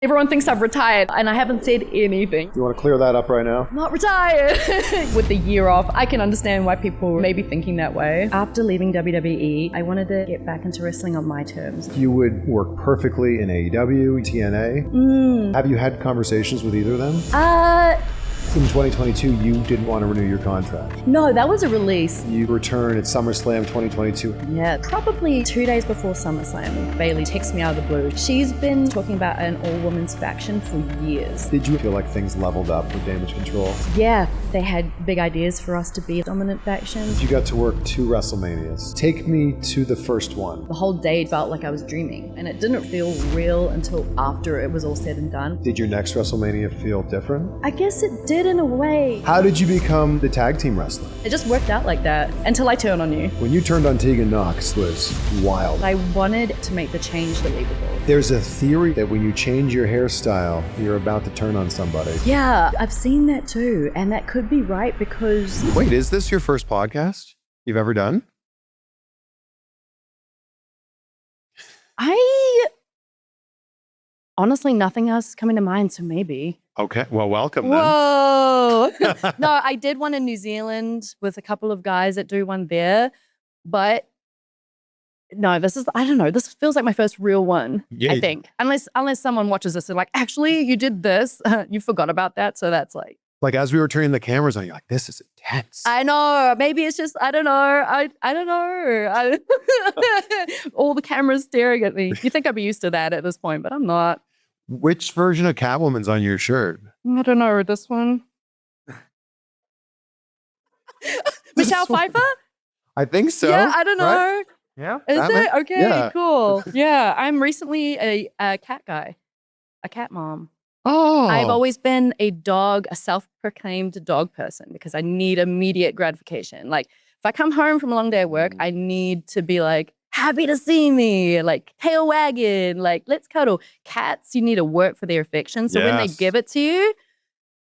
Everyone thinks I've retired and I haven't said anything. You want to clear that up right now? I'm not retired. With the year off, I can understand why people may be thinking that way. After leaving WWE, I wanted to get back into wrestling on my terms. You would work perfectly in AEW, TNA. Have you had conversations with either of them? In 2022, you didn't want to renew your contract. No, that was a release. You return at SummerSlam 2022. Yeah, probably 2 days before SummerSlam, Bayley texts me out of the blue. She's been talking about an all-women's faction for years. Did you feel like things leveled up with Damage CTRL? Yeah, they had big ideas for us to be a dominant faction. You got to work 2 WrestleManias. Take me to the first one. The whole day felt like I was dreaming, and it didn't feel real until after it was all said and done. Did your next WrestleMania feel different? I guess it did in a way. How did you become the tag team wrestler? It just worked out like that until I turned on you. When you turned on Tegan Nox was wild. I wanted to make the change believable. There's a theory that when you change your hairstyle, you're about to turn on somebody. Yeah, I've seen that too, and that could be right because... Wait, is this your first podcast you've ever done? Honestly, nothing else is coming to mind, so maybe. Okay, well, welcome then. Whoa! No, I did one in New Zealand with a couple of guys that do one there, but no, I don't know, this feels like my first real one, I think. Unless someone watches this and like, actually, you did this, you forgot about that, so that's like... Like as we were turning the cameras on, you're like, this is intense. I know. Maybe it's just, I don't know. I don't know. All the cameras staring at me. You think I'd be used to that at this point, but I'm not. Which version of Catwoman's on your shirt? I don't know. This one? Michelle Pfeiffer? I think so. Yeah, I don't know. Right? Yeah. Is Batman? it? Okay, yeah. Cool. Yeah, I'm recently a cat guy, a cat mom. Oh. I've always been a self-proclaimed dog person because I need immediate gratification. Like if I come home from a long day at work, I need to be like, happy to see me, like tail wagging, like let's cuddle. Cats, you need to work for their affection. So when they give it to you,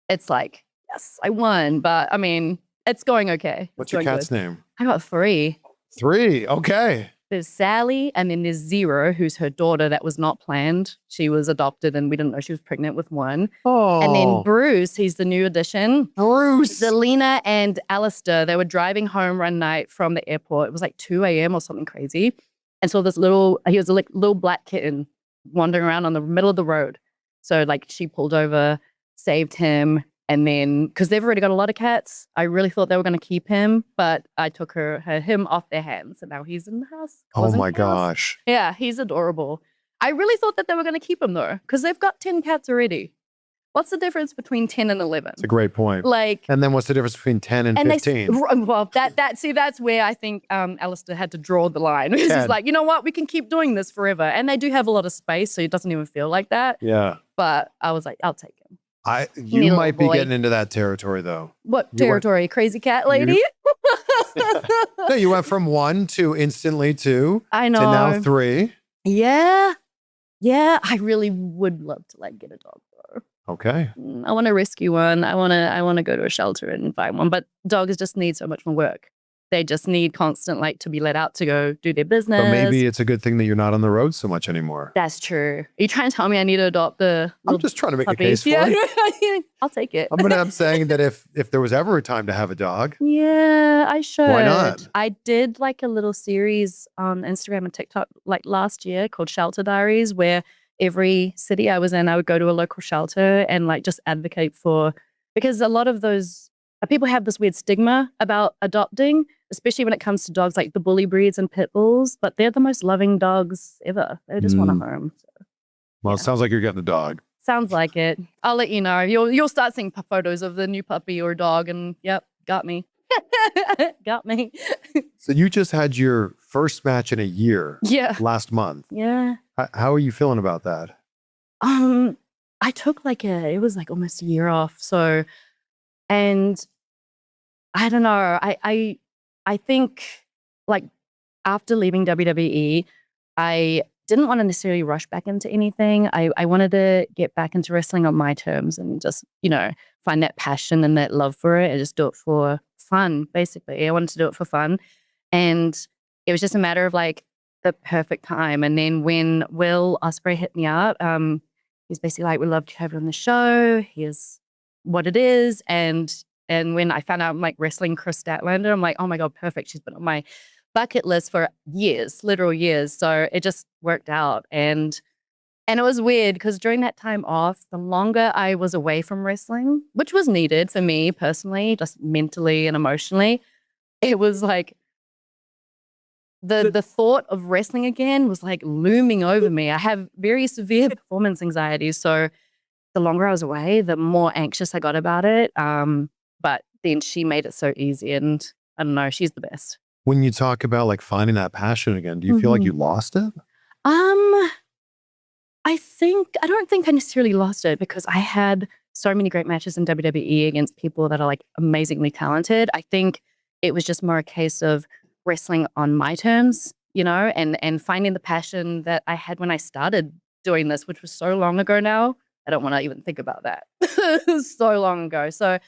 it's like, yes, I won. But I mean, it's going okay. What's your cat's name? I got 3. 3, okay. There's Sally, and then there's Zero, who's her daughter that was not planned. She was adopted, and we didn't know she was pregnant with one. Oh. And then Bruce, he's the new addition. Bruce. Zelina and Alistair, they were driving home one night from the airport. It was like 2 a.m. or something crazy. And so he was a little black kitten wandering around on the middle of the road. So like she pulled over, saved him. And then, because they've already got a lot of cats, I really thought they were going to keep him, but I took him off their hands, and now he's in the house. Oh my gosh. Yeah, he's adorable. I really thought that they were going to keep him though, because they've got 10 cats already. What's the difference between 10 and 11? It's a great point. Like, and then what's the difference between 10 and 15? Well, that's where I think Alistair had to draw the line. It's just like, you know what? We can keep doing this forever. And they do have a lot of space, so it doesn't even feel like that. Yeah. But I was like, I'll take him. You might be getting into that territory though. What territory? Crazy cat lady? No, you went from 1 to instantly 2. I know. To now 3. Yeah. Yeah. I really would love to like get a dog though. Okay. I want to rescue one. I want to go to a shelter and find one. But dogs just need so much more work. They just need constant to be let out to go do their business. But maybe it's a good thing that you're not on the road so much anymore. That's true. Are you trying to tell me I need to adopt the I'm just trying to make puppies? a case for it. I'll take it. I'm saying that if there was ever a time to have a dog. Yeah, I should. Why not? I did like a little series on Instagram and TikTok like last year called Shelter Diaries, where every city I was in, I would go to a local shelter and like just advocate for, because a lot of those people have this weird stigma about adopting, especially when it comes to dogs like the bully breeds and pit bulls, but they're the most loving dogs ever. They just want a home. So, well, it sounds like you're getting a dog. Sounds like it. I'll let you know. You'll start seeing photos of the new puppy or dog, and yep, got me. Got me. So you just had your first match in a year. Yeah. Last month. Yeah. How are you feeling about that? I took it was like almost a year off. So, and I don't know. I think like after leaving WWE, I didn't want to necessarily rush back into anything. I wanted to get back into wrestling on my terms and just, find that passion and that love for it and just do it for fun, basically. I wanted to do it for fun. And it was just a matter of like the perfect time. And then when Will Ospreay hit me up, he's basically like, we'd love to have you on the show. Here's what it is. And when I found out I'm like wrestling Kris Statlander, I'm like, oh my God, perfect. She's been on my bucket list for years, literal years. So it just worked out. And it was weird because during that time off, the longer I was away from wrestling, which was needed for me personally, just mentally and emotionally, it was like the thought of wrestling again was like looming over me. I have very severe performance anxiety. So the longer I was away, the more anxious I got about it. But then she made it so easy, and I don't know, she's the best. When you talk about like finding that passion again, do you feel like you lost it? I don't think I necessarily lost it because I had so many great matches in WWE against people that are like amazingly talented. I think it was just more a case of wrestling on my terms, you know, and finding the passion that I had when I started doing this, which was so long ago now. I don't want to even think about that. It was so long ago. So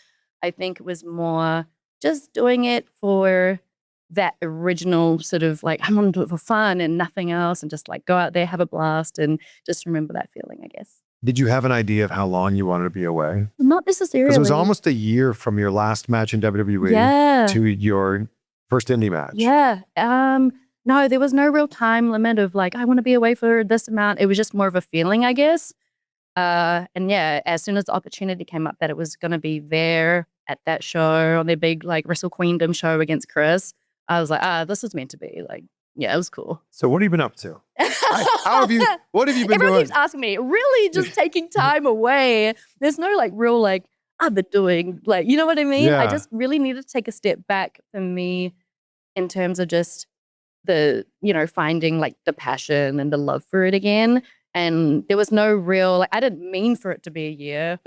I think it was more just doing it for that original sort of like, I want to do it for fun and nothing else, and just like go out there, have a blast, and just remember that feeling, I guess. Did you have an idea of how long you wanted to be away? Not necessarily. Because it was almost a year from your last match in WWE to your first indie match. Yeah. No, there was no real time limit of like, I want to be away for this amount. It was just more of a feeling, I guess. And yeah, as soon as the opportunity came up that it was going to be there at that show on their big like Wrestle Queendom show against Chris, I was like, this was meant to be. Like, yeah, it was cool. So what have you been up to? What have you been Everyone doing? keeps asking me, really just taking time away. There's no like real like, I've been doing like, you know what I mean? Yeah. I just really needed to take a step back for me in terms of just the, you know, finding like the passion and the love for it again. And there was no real, like, I didn't mean for it to be a year.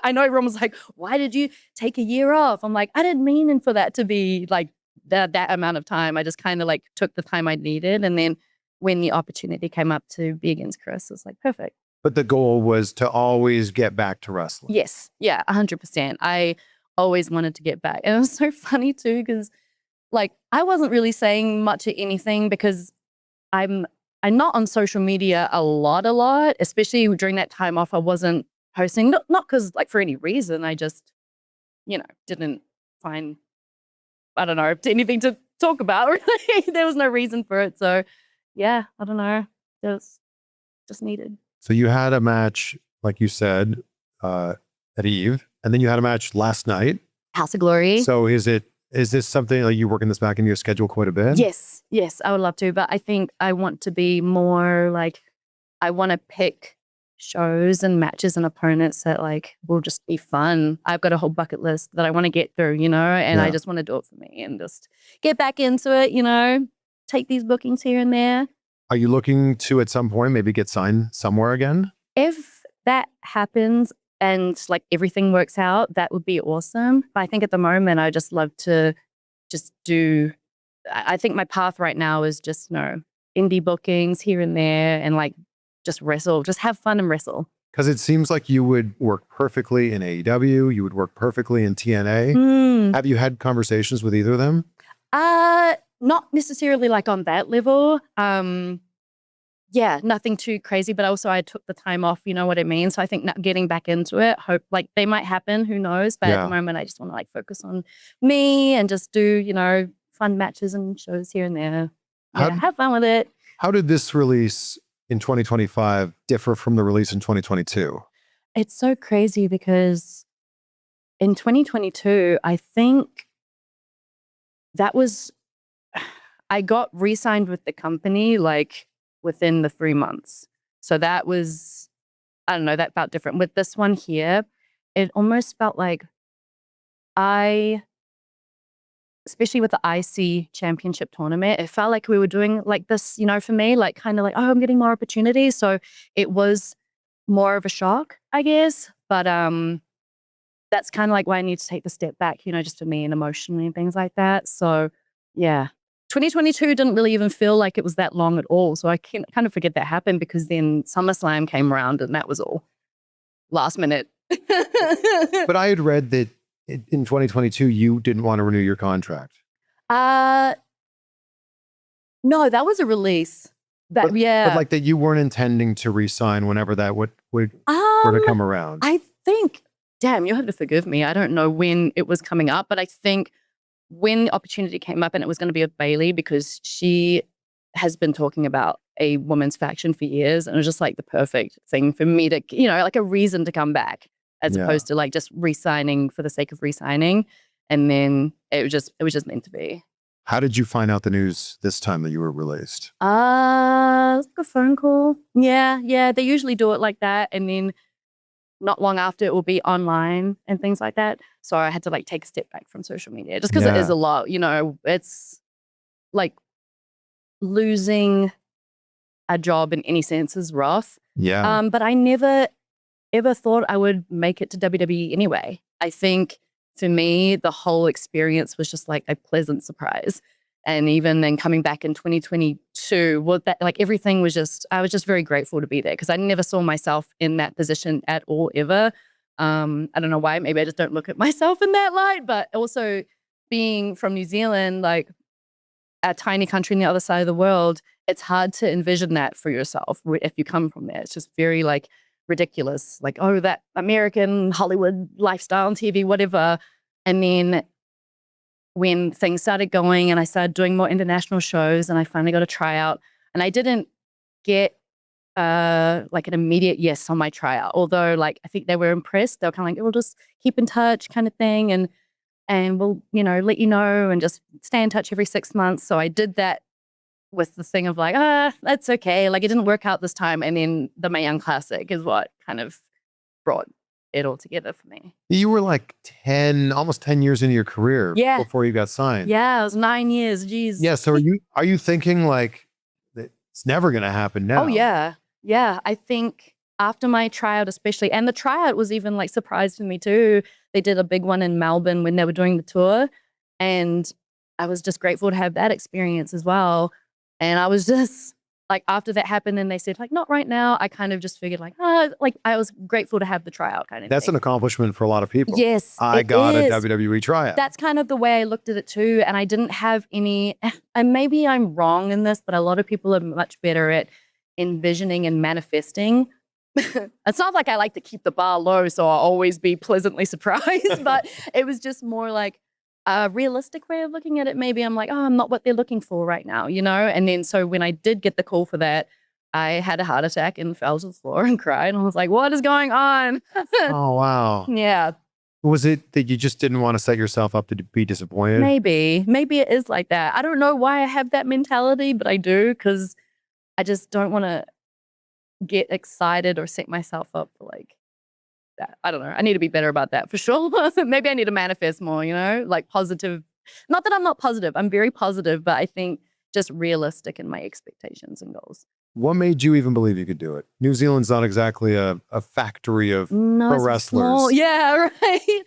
I know everyone was like, why did you take a year off? I'm like, I didn't mean for that to be like that amount of time. I just kind of like took the time I needed. And then when the opportunity came up to be against Chris, it was like, perfect. But the goal was to always get back to wrestling. Yes. Yeah, 100%. I always wanted to get back. And it was so funny too, because like I wasn't really saying much of anything because I'm not on social media a lot, especially during that time off. I wasn't posting, not because like for any reason. I just, you know, didn't find, I don't know, anything to talk about. Really. There was no reason for it. So yeah, I don't know. Just needed. So you had a match, like you said, at Eve, and then you had a match last night. House of Glory. So is this something like you working this back in your schedule quite a bit? Yes, I would love to, but I think I want to be more like, I want to pick shows and matches and opponents that like will just be fun. I've got a whole bucket list that I want to get through, you know, and I just want to do it for me and just get back into it, you know, take these bookings here and there. Are you looking to at some point maybe get signed somewhere again? If that happens and like everything works out, that would be awesome. But I think at the moment, I just love to just do, I think my path right now is just, you know, indie bookings here and there and like just wrestle, just have fun and wrestle. Because it seems like you would work perfectly in AEW, you would work perfectly in TNA. Have you had conversations with either of them? Not necessarily like on that level. Yeah, nothing too crazy, but also I took the time off, you know what I mean? So I think not getting back into it, hope like they might happen, who knows? But at the moment, I just want to like focus on me and just do, you know, fun matches and shows here and there. Yeah, have fun with it. How did this release in 2025 differ from the release in 2022? It's so crazy because in 2022, I think that was, I got re-signed with the company like within the 3 months. So that was, I don't know, that felt different. With this one here, it almost felt like especially with the IC championship tournament, it felt like we were doing like this, you know, for me, like kind of like, oh, I'm getting more opportunities. So it was more of a shock, I guess. But that's kind of like why I need to take the step back, you know, just for me and emotionally and things like that. So yeah. 2022 didn't really even feel like it was that long at all. So I kind of forget that happened because then SummerSlam came around and that was all last minute. But I had read that in 2022, you didn't want to renew your contract. No, that was a release. But like that you weren't intending to re-sign whenever that would were to come around. I think, damn, you'll have to forgive me. I don't know when it was coming up, but I think when the opportunity came up and it was going to be with Bayley, because she has been talking about a women's faction for years, and it was just like the perfect thing for me to, you know, like a reason to come back as opposed to like just re-signing for the sake of re-signing. And then it was just meant to be. How did you find out the news this time that you were released? Like a phone call. Yeah. They usually do it like that. And then not long after it will be online and things like that. So I had to like take a step back from social media just because it is a lot, you know, it's like losing a job in any sense is rough. Yeah. But I never ever thought I would make it to WWE anyway. I think for me, the whole experience was just like a pleasant surprise. And even then coming back in 2022, well, that like everything was just, I was just very grateful to be there because I never saw myself in that position at all, ever. I don't know why, maybe I just don't look at myself in that light, but also being from New Zealand, like a tiny country on the other side of the world, it's hard to envision that for yourself if you come from there. It's just very like ridiculous. Like, oh, that American Hollywood lifestyle on TV, whatever. And then when things started going and I started doing more international shows and I finally got a tryout, and I didn't get like an immediate yes on my tryout, although like I think they were impressed. They were kind of like, we'll just keep in touch kind of thing, and we'll, you know, let you know and just stay in touch every 6 months. So I did that with the thing of like, that's okay. Like it didn't work out this time. And then the Mae Young Classic is what kind of brought it all together for me. You were like almost 10 years into your career before you got signed. Yeah, it was 9 years. Jeez. Yeah. So are you thinking like that it's never going to happen now? Oh yeah. Yeah. I think after my tryout especially, and the tryout was even like surprise for me too. They did a big one in Melbourne when they were doing the tour. And I was just grateful to have that experience as well. And I was just like, after that happened and they said like, not right now, I kind of just figured like, like I was grateful to have the tryout kind of That's thing. an accomplishment for a lot of people. Yes, I got a WWE tryout. That's kind of the way I looked at it too. And I didn't have any, and maybe I'm wrong in this, but a lot of people are much better at envisioning and manifesting. It's not like I like to keep the bar low, so I'll always be pleasantly surprised, but it was just more like a realistic way of looking at it. Maybe I'm like, I'm not what they're looking for right now, you know? And then so when I did get the call for that, I had a heart attack and fell to the floor and cried. And I was like, what is going on? Oh, wow. Yeah. Was it that you just didn't want to set yourself up to be disappointed? Maybe it is like that. I don't know why I have that mentality, but I do, because I just don't want to get excited or set myself up for like that. I don't know. I need to be better about that for sure. Maybe I need to manifest more, you know, like positive. Not that I'm not positive. I'm very positive, but I think just realistic in my expectations and goals. What made you even believe you could do it? New Zealand's not exactly a factory of pro wrestlers. Yeah, right.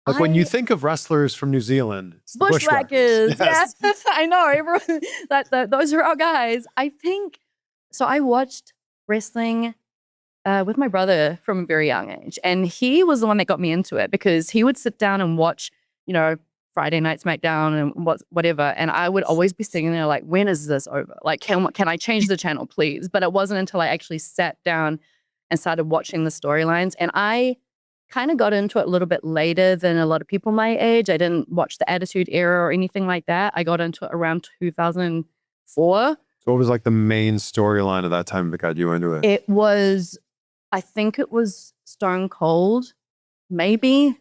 Like when you think of wrestlers from New Zealand, it's bushwhackers. Yes. Yeah, I know. Everyone, those are our guys. I think, so I watched wrestling with my brother from a very young age. And he was the one that got me into it because he would sit down and watch, you know, Friday Night SmackDown and whatever. And I would always be sitting there like, when is this over? Like, can I change the channel, please? But it wasn't until I actually sat down and started watching the storylines. And I kind of got into it a little bit later than a lot of people my age. I didn't watch the Attitude Era or anything like that. I got into it around 2004. So what was like the main storyline of that time that got you into it? It was, I think it was Stone Cold, maybe.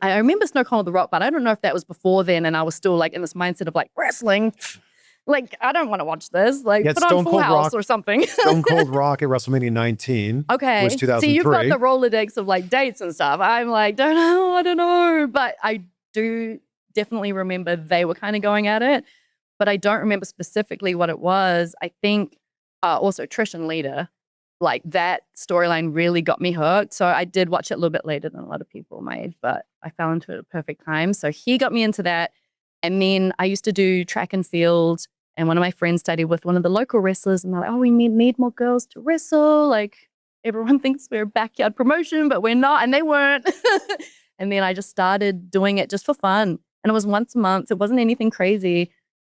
I remember Stone Cold The Rock, but I don't know if that was before then and I was still like in this mindset of like wrestling. Like, I don't want to watch this. Like, put on Full House or something. Stone Cold Rock at WrestleMania 19 okay. was 2003. See, you've got the Rolodex of like dates and stuff. I'm like, I don't know. But I do definitely remember they were kind of going at it. But I don't remember specifically what it was. I think also Trish and Lita, like that storyline really got me hooked. So I did watch it a little bit later than a lot of people my age, but I fell into it at a perfect time. So he got me into that. And then I used to do track and field. And one of my friends studied with one of the local wrestlers. And they're like, we need more girls to wrestle. Like everyone thinks we're a backyard promotion, but we're not. And they weren't. And then I just started doing it just for fun. And it was once a month. It wasn't anything crazy.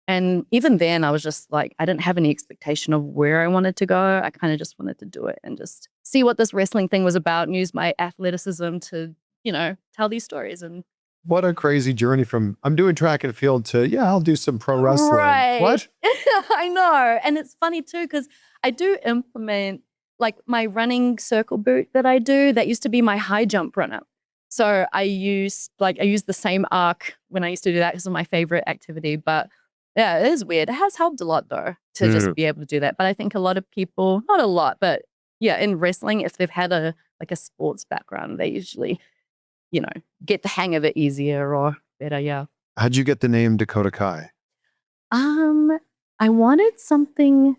And even then I was just like, I didn't have any expectation of where I wanted to go. I kind of just wanted to do it and just see what this wrestling thing was about and use my athleticism to, tell these stories. And what a crazy journey from I'm doing track and field to, yeah, I'll do some pro wrestling. Right. What? I know. And it's funny too, because I do implement like my running circle boot that I do. That used to be my high jump runner. So I use the same arc when I used to do that because of my favorite activity. But yeah, it is weird. It has helped a lot though to just be able to do that. But I think a lot of people, not a lot, but yeah, in wrestling, if they've had a sports background, they usually, get the hang of it easier or better. Yeah. How'd you get the name Dakota Kai? I wanted something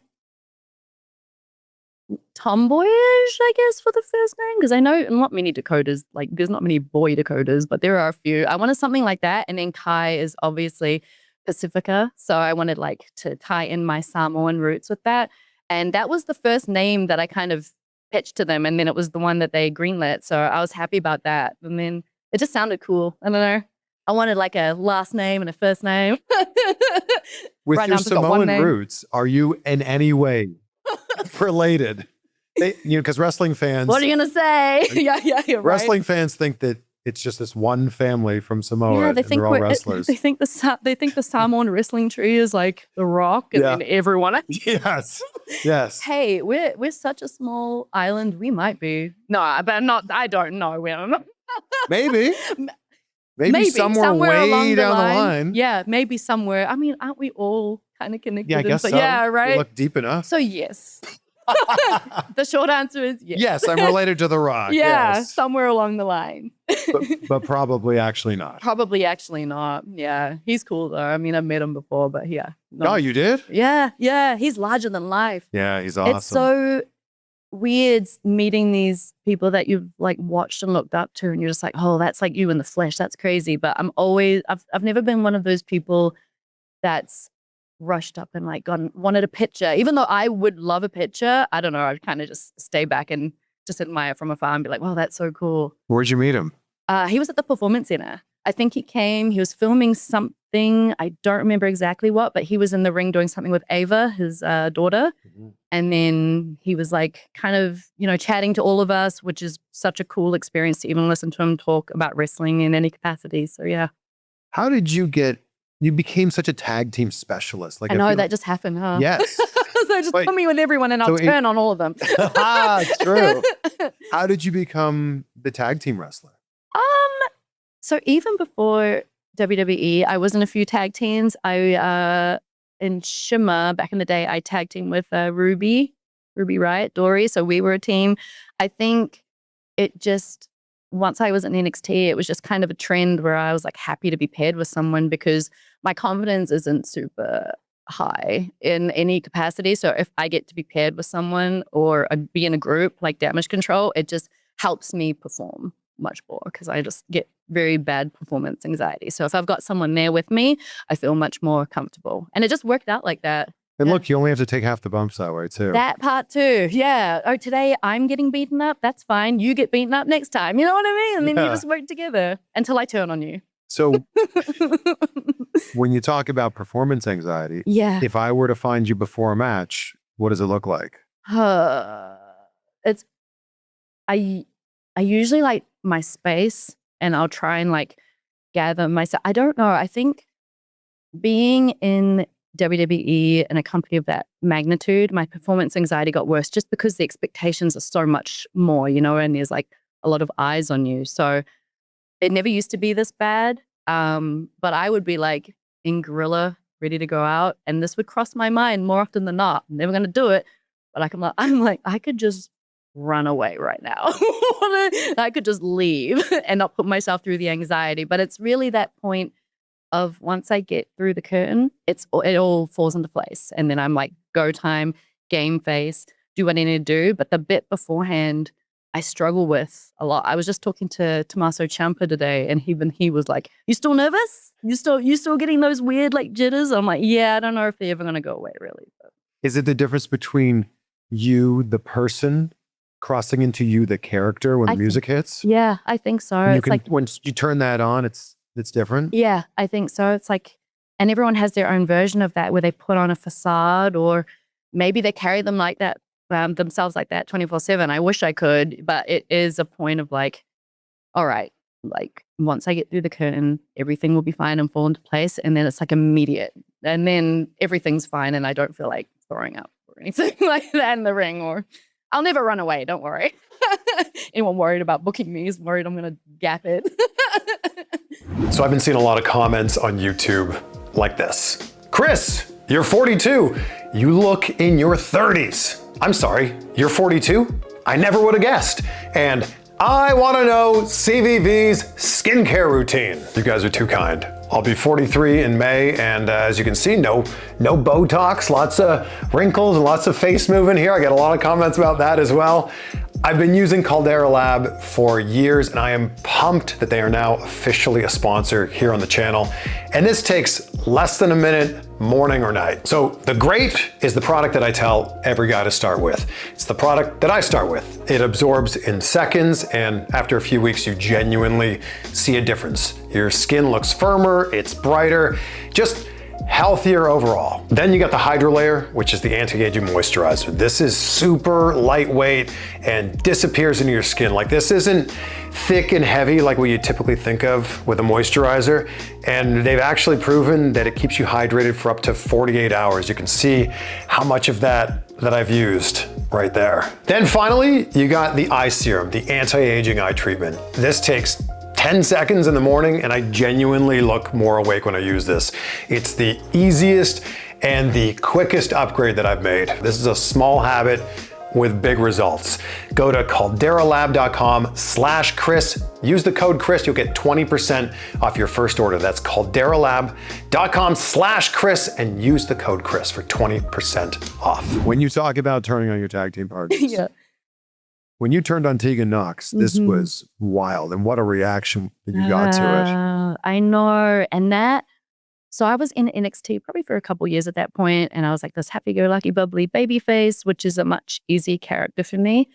tomboyish, I guess, for the first name, because I know not many Dakotas, like there's not many boy Dakotas, but there are a few. I wanted something like that, and then Kai is obviously Pacifica, so I wanted like to tie in my Samoan roots with that, and that was the first name that I kind of pitched to them, and then it was the one that they greenlit, so I was happy about that, and then it just sounded cool. I don't know. I wanted like a last name and a first name. With your Samoan roots, are you in any way related? Because wrestling fans. What are you gonna say? Yeah. Wrestling fans think that it's just this one family from Samoa. Yeah, they think they're all wrestlers. They think the Samoan wrestling tree is like the Rock, and then everyone. Yes. Hey, we're such a small island. We might be. No, but I'm not. I don't know. We're not. Maybe somewhere way along down the line. Yeah, maybe somewhere. I mean, aren't we all kind of connected? Yeah, I guess so. Yeah, right. You look deep enough. So yes. The short answer is yes. Yes, I'm related to The Rock. Yeah, yes. somewhere along the line. but probably actually not. Probably actually not. Yeah, he's cool though. I mean, I've met him before, but yeah. No. Oh, you did? Yeah. He's larger than life. Yeah, he's awesome. It's so weird meeting these people that you've like watched and looked up to, and you're just like, oh, that's like you in the flesh. That's crazy. But I've never been one of those people that's rushed up and like wanted a picture, even though I would love a picture. I don't know. I'd kind of just stay back and just admire from afar and be like, wow, that's so cool. Where'd you meet him? He was at the Performance Center. I think he was filming something. I don't remember exactly what, but he was in the ring doing something with Ava, his daughter. Mm-hmm. And then he was like kind of, chatting to all of us, which is such a cool experience to even listen to him talk about wrestling in any capacity. So yeah. How did you became such a tag team specialist? Like I know that just happened, huh? Yes. So just put me with everyone and I'll turn on all of them. True. How did you become the tag team wrestler? So even before WWE, I was in a few tag teams. In Shimmer back in the day, I tag team with Ruby Riott, Dory. So we were a team. I think once I was in NXT, it was just kind of a trend where I was like happy to be paired with someone because my confidence isn't super high in any capacity. So if I get to be paired with someone or be in a group like Damage CTRL, it just helps me perform much more because I just get very bad performance anxiety. So if I've got someone there with me, I feel much more comfortable. And it just worked out like that. And look, you only have to take half the bumps that way too. That part too, yeah. Oh, today I'm getting beaten up. That's fine. You get beaten up next time. You know what I mean? And then you just work together until I turn on you. So when you talk about performance anxiety, if I were to find you before a match, what does it look like? I usually like my space and I'll try and like gather myself. I don't know. I think being in WWE and a company of that magnitude, my performance anxiety got worse just because the expectations are so much more, and there's like a lot of eyes on you. So it never used to be this bad. But I would be like in gorilla, ready to go out. And this would cross my mind more often than not. I'm never going to do it. But I'm like, I could just run away right now. I could just leave and not put myself through the anxiety. But it's really that point of once I get through the curtain, it all falls into place. And then I'm like, go time, game face, do what I need to do. But the bit beforehand, I struggle with a lot. I was just talking to Tommaso Ciampa today, and even he was like, "You still nervous? You still getting those weird like jitters?" I'm like, "Yeah, I don't know if they're ever gonna go away, really." But. Is it the difference between you, the person, crossing into you, the character, when the music hits? Yeah, I think so. Once you turn that on, it's different. Yeah, I think so. It's like And everyone has their own version of that where they put on a facade, or maybe they carry them like that, themselves like that 24/7. I wish I could, but it is a point of like, all right, like once I get through the curtain, everything will be fine and fall into place. And then it's like immediate. And then everything's fine and I don't feel like throwing up or anything like that in the ring, or I'll never run away. Don't worry. Anyone worried about booking me is worried I'm going to gap it. So I've been seeing a lot of comments on YouTube like this. Kris, you're 42. You look in your 30s. I'm sorry, you're 42? I never would have guessed. And I want to know CVV's skincare routine. You guys are too kind. I'll be 43 in May, and as you can see, no Botox, lots of wrinkles and lots of face movement here. I get a lot of comments about that as well. I've been using Caldera Lab for years, and I am pumped that they are now officially a sponsor here on the channel. And this takes less than a minute, morning or night. So the great is the product that I tell every guy to start with. It's the product that I start with. It absorbs in seconds, and after a few weeks, you genuinely see a difference. Your skin looks firmer, it's brighter, just healthier overall. Then you got the Hydro Layer, which is the anti-aging moisturizer. This is super lightweight and disappears into your skin. Like, this isn't thick and heavy like what you typically think of with a moisturizer. And they've actually proven that it keeps you hydrated for up to 48 hours. You can see how much of that I've used right there. Then finally, you got the eye serum, the anti-aging eye treatment. This takes 10 seconds in the morning, and I genuinely look more awake when I use this. It's the easiest and the quickest upgrade that I've made. This is a small habit with big results. Go to calderalab.com/Kris. Use the code Kris. You'll get 20% off your first order. That's calderalab.com/Kris and use the code Kris for 20% off. When you talk about turning on your tag team partners, Yeah. when you turned on Tegan Nox, this was wild. And what a reaction that you got to it. I know. And so I was in NXT probably for a couple years at that point, and I was like this happy-go-lucky, bubbly baby face, which is a much easier character for me.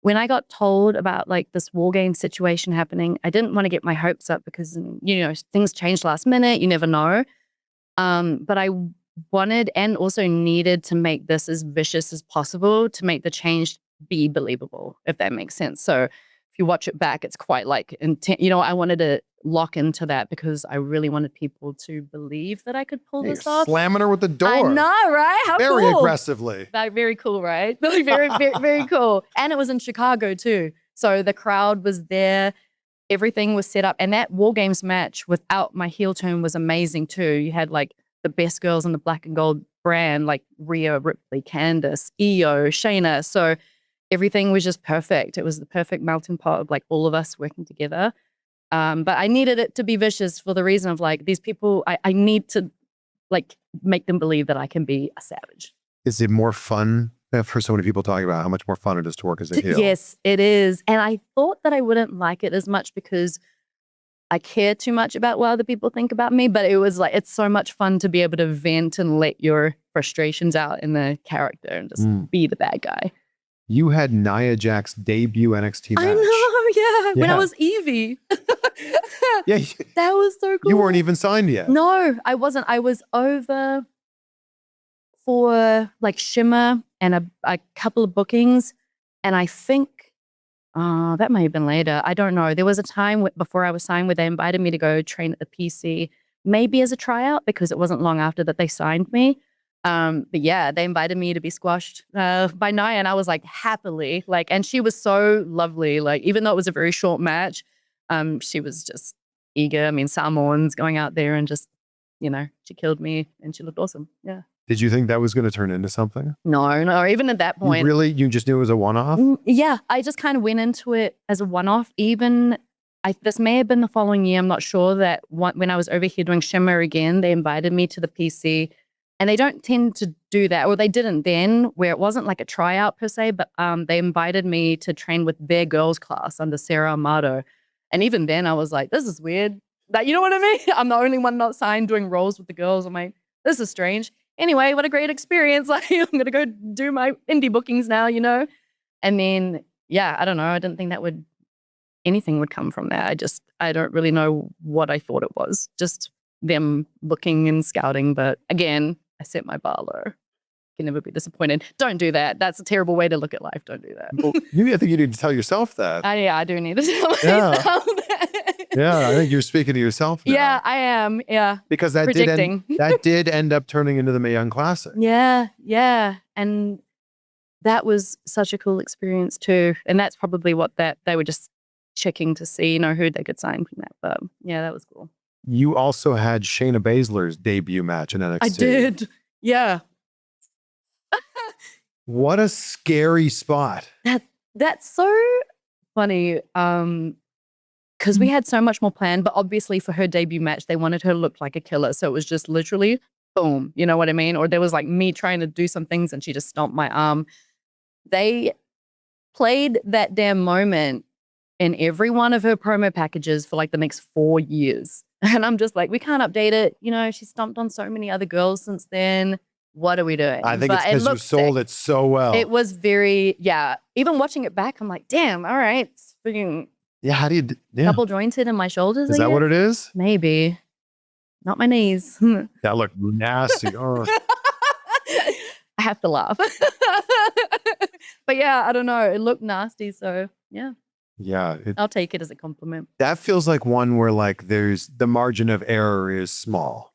When I got told about like this War Games situation happening, I didn't want to get my hopes up because, things changed last minute. You never know. But I wanted and also needed to make this as vicious as possible to make the change be believable, if that makes sense. So if you watch it back, it's quite like intense. I wanted to lock into that because I really wanted people to believe that I could pull this off. Slamming her with the door. I know, right? How very cool. aggressively. Very cool, right? Very, very, very cool. And it was in Chicago too. So the crowd was there. Everything was set up. And that War Games match without my heel turn was amazing too. You had like the best girls in the black and gold brand, like Rhea Ripley, Candice, IYO, Shayna. So everything was just perfect. It was the perfect melting pot of like all of us working together. But I needed it to be vicious for the reason of like these people, I need to like make them believe that I can be a savage. Is it more fun? I've heard so many people talking about how much more fun it is to work as a heel. Yes, it is. And I thought that I wouldn't like it as much because I care too much about what other people think about me. But it was like, it's so much fun to be able to vent and let your frustrations out in the character and just be the bad guy. You had Nia Jax debut NXT match. I know, yeah. When I was Evie. Yeah. That was so cool. You weren't even signed yet. No, I wasn't. I was over for like Shimmer and a couple of bookings. And I think, that may have been later. I don't know. There was a time before I was signed where they invited me to go train at the PC, maybe as a tryout because it wasn't long after that they signed me. But yeah, they invited me to be squashed by Nia, and I was like happily and she was so lovely. Like even though it was a very short match, she was just eager. I mean, Samoans going out there and just she killed me and she looked awesome. Yeah. Did you think that was going to turn into something? No. Even at that point, you just knew it was a one-off? Yeah, I just kind of went into it as a one-off. Even this may have been the following year. I'm not sure. That when I was over here doing Shimmer again, they invited me to the PC. And they don't tend to do that, or they didn't then, where it wasn't like a tryout per se, but they invited me to train with their girls class under Sarah Amato. And even then I was like, this is weird. You know what I mean? I'm the only one not signed doing roles with the girls. I'm like, this is strange. Anyway, what a great experience. Like I'm going to go do my indie bookings now, And then, yeah, I don't know. I didn't think anything would come from that. I don't really know what I thought it was. Just them looking and scouting. But again, I set my bar low. Can never be disappointed. Don't do that. That's a terrible way to look at life. Don't do that. Well, I think you need to tell yourself that. Yeah, I do need to tell myself that. Yeah, I think you're speaking to yourself now. Yeah, I am. Yeah. Because that did end up turning into the Mae Young Classic. Yeah. And that was such a cool experience too. And that's probably what they were just checking to see, who they could sign from that. But yeah, that was cool. You also had Shayna Baszler's debut match in NXT. I did. Yeah. What a scary spot. That's so funny. Because we had so much more planned, but obviously for her debut match, they wanted her to look like a killer. So it was just literally boom, you know what I mean? Or there was like me trying to do some things and she just stomped my arm. They played that damn moment in every one of her promo packages for like the next 4 years. And I'm just like, we can't update it. She stomped on so many other girls since then. What are we doing? I think it's because you sold it so well. It was very, even watching it back, I'm like, damn, all right. It's freaking how do you, double jointed in my shoulders. Is that what it is? Maybe. Not my knees. That looked nasty. Oh. I have to laugh. But yeah, I don't know. It looked nasty. So yeah. Yeah. I'll take it as a compliment. That feels like one where like there's the margin of error is small.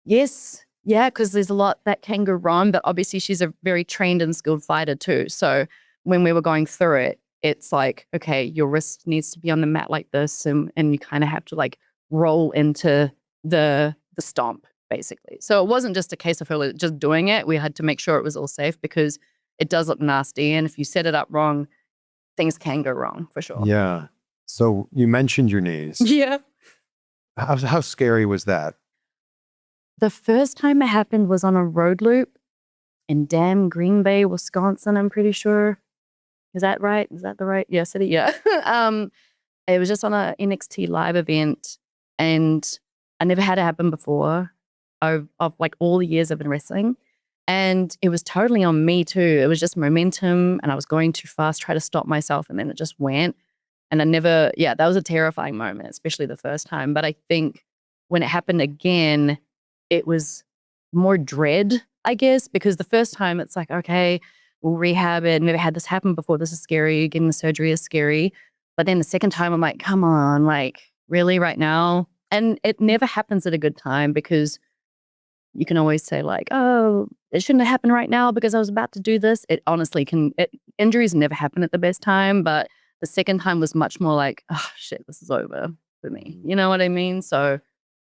Yes. Yeah, because there's a lot that can go wrong, but obviously she's a very trained and skilled fighter too. So when we were going through it, it's like, okay, your wrist needs to be on the mat like this, and you kind of have to like roll into the stomp, basically. So it wasn't just a case of her just doing it. We had to make sure it was all safe because it does look nasty. And if you set it up wrong, things can go wrong for sure. Yeah. So you mentioned your knees. Yeah. How scary was that? The first time it happened was on a road loop in Green Bay, Wisconsin, I'm pretty sure. Is that right? Is that the right? Yeah, city? Yeah. It was just on a NXT live event, and I never had it happen before of like all the years I've been wrestling. And it was totally on me too. It was just momentum, and I was going too fast, try to stop myself, and then it just went. And that was a terrifying moment, especially the first time. But I think when it happened again, it was more dread, I guess, because the first time it's like, okay, we'll rehab it. Never had this happen before. This is scary. Getting the surgery is scary. But then the second time I'm like, come on, like really right now? And it never happens at a good time because you can always say like, oh, it shouldn't have happened right now because I was about to do this. It honestly injuries never happen at the best time. But the second time was much more like, oh shit, this is over for me. You know what I mean? So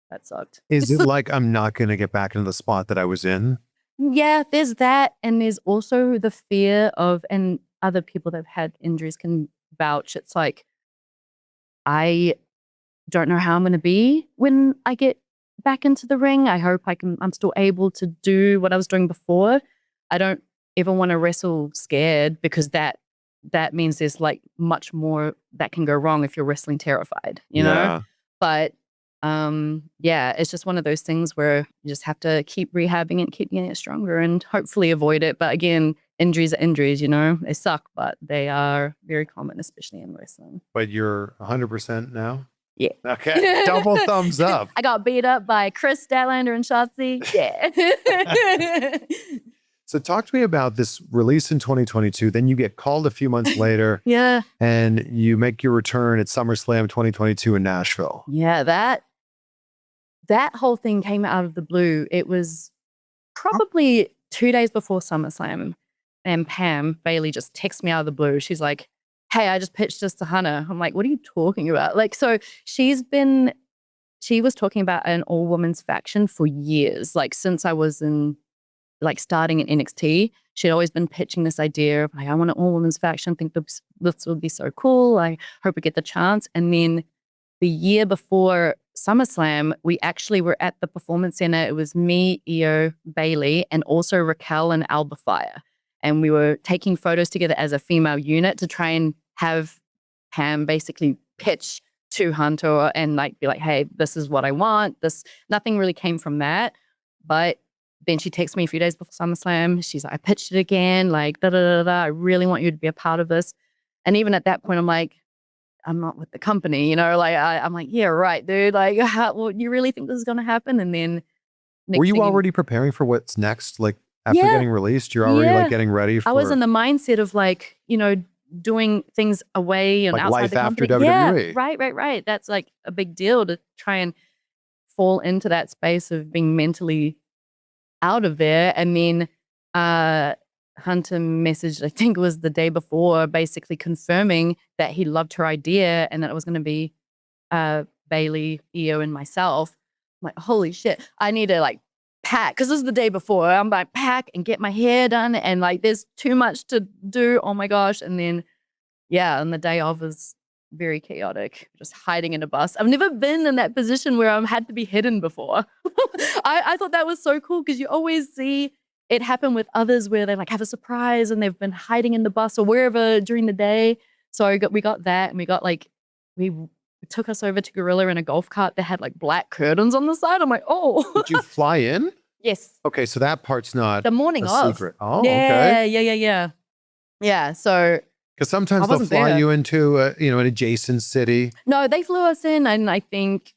that sucked. Is it like I'm not going to get back into the spot that I was in? Yeah, there's that. And there's also the fear of, and other people that have had injuries can vouch. It's like, I don't know how I'm going to be when I get back into the ring. I hope I'm still able to do what I was doing before. I don't ever want to wrestle scared because that means there's like much more that can go wrong if you're wrestling terrified, you know? But it's just one of those things where you just have to keep rehabbing and keep getting it stronger and hopefully avoid it. But again, injuries are injuries, you know, they suck, but they are very common, especially in wrestling. But you're 100% now? Yeah. Okay. Double thumbs up. I got beat up by Kris Statlander and Shotzi. Yeah. So talk to me about this release in 2022. Then you get called a few months later. Yeah. And you make your return at SummerSlam 2022 in Nashville. Yeah, that whole thing came out of the blue. It was probably 2 days before SummerSlam, and Pam Bayley just texts me out of the blue. She's like, hey, I just pitched this to Hannah. I'm like, what are you talking about? Like, so she was talking about an all-women's faction for years, like since I was starting in NXT. She'd always been pitching this idea of like, I want an all-women's faction. I think this would be so cool. I hope we get the chance. And then the year before SummerSlam, we actually were at the Performance Center. It was me, IYO, Bayley, and also Raquel and Alba Fire. And we were taking photos together as a female unit to try and have Pam basically pitch to Hunter and like be like, hey, this is what I want. Nothing really came from that. But then she texts me a few days before SummerSlam. She's like, I pitched it again, like, I really want you to be a part of this. And even at that point, I'm like, I'm not with the company, you know, like I'm like, yeah, right, dude. Like, well, you really think this is going to happen? And then Were you already preparing for what's next? Like after getting released, you're already like getting ready for. I was in the mindset of like, you know, doing things away and like outside life the after company. WWE. Yeah, right. That's like a big deal to try and fall into that space of being mentally out of there. And then Hunter messaged, I think it was the day before, basically confirming that he loved her idea and that it was going to be Bayley, IYO, and myself. I'm like, holy shit, I need to like pack, because this is the day before. I'm like, pack and get my hair done, and like there's too much to do. Oh my gosh. And then and the day of was very chaotic, just hiding in a bus. I've never been in that position where I've had to be hidden before. I thought that was so cool, because you always see it happen with others where they like have a surprise and they've been hiding in the bus or wherever during the day. So we got that, and we got like, it took us over to Gorilla in a golf cart that had like black curtains on the side. I'm like, oh. Did you fly in? Yes. Okay, so that part's not the morning a of. secret. Oh, okay. Yeah. So because sometimes they'll fly you into an adjacent city. no, they flew us in, and I think,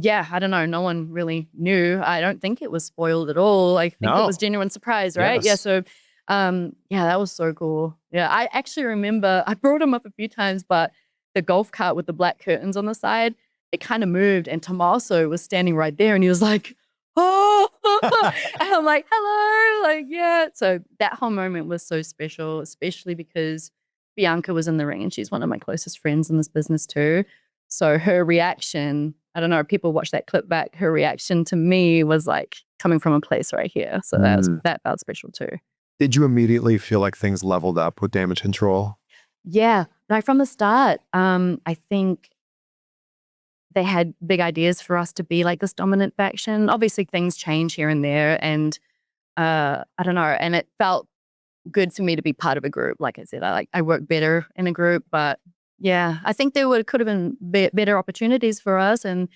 I don't know. No one really knew. I don't think it was spoiled at all. I think it was genuine surprise, right? Yes. Yeah. So, that was so cool. Yeah, I actually remember I brought him up a few times, but the golf cart with the black curtains on the side, it kind of moved, and Tommaso was standing right there, and he was like, oh, and I'm like, hello, like, yeah. So that whole moment was so special, especially because Bianca was in the ring, and she's one of my closest friends in this business too. So her reaction, I don't know, people watch that clip back, her reaction to me was like coming from a place right here. So that felt special too. Did you immediately feel like things leveled up with Damage Control? Yeah, like from the start, I think they had big ideas for us to be like this dominant faction. Obviously, things change here and there, and I don't know. And it felt good for me to be part of a group. Like I said, I work better in a group, but yeah, I think there could have been better opportunities for us. And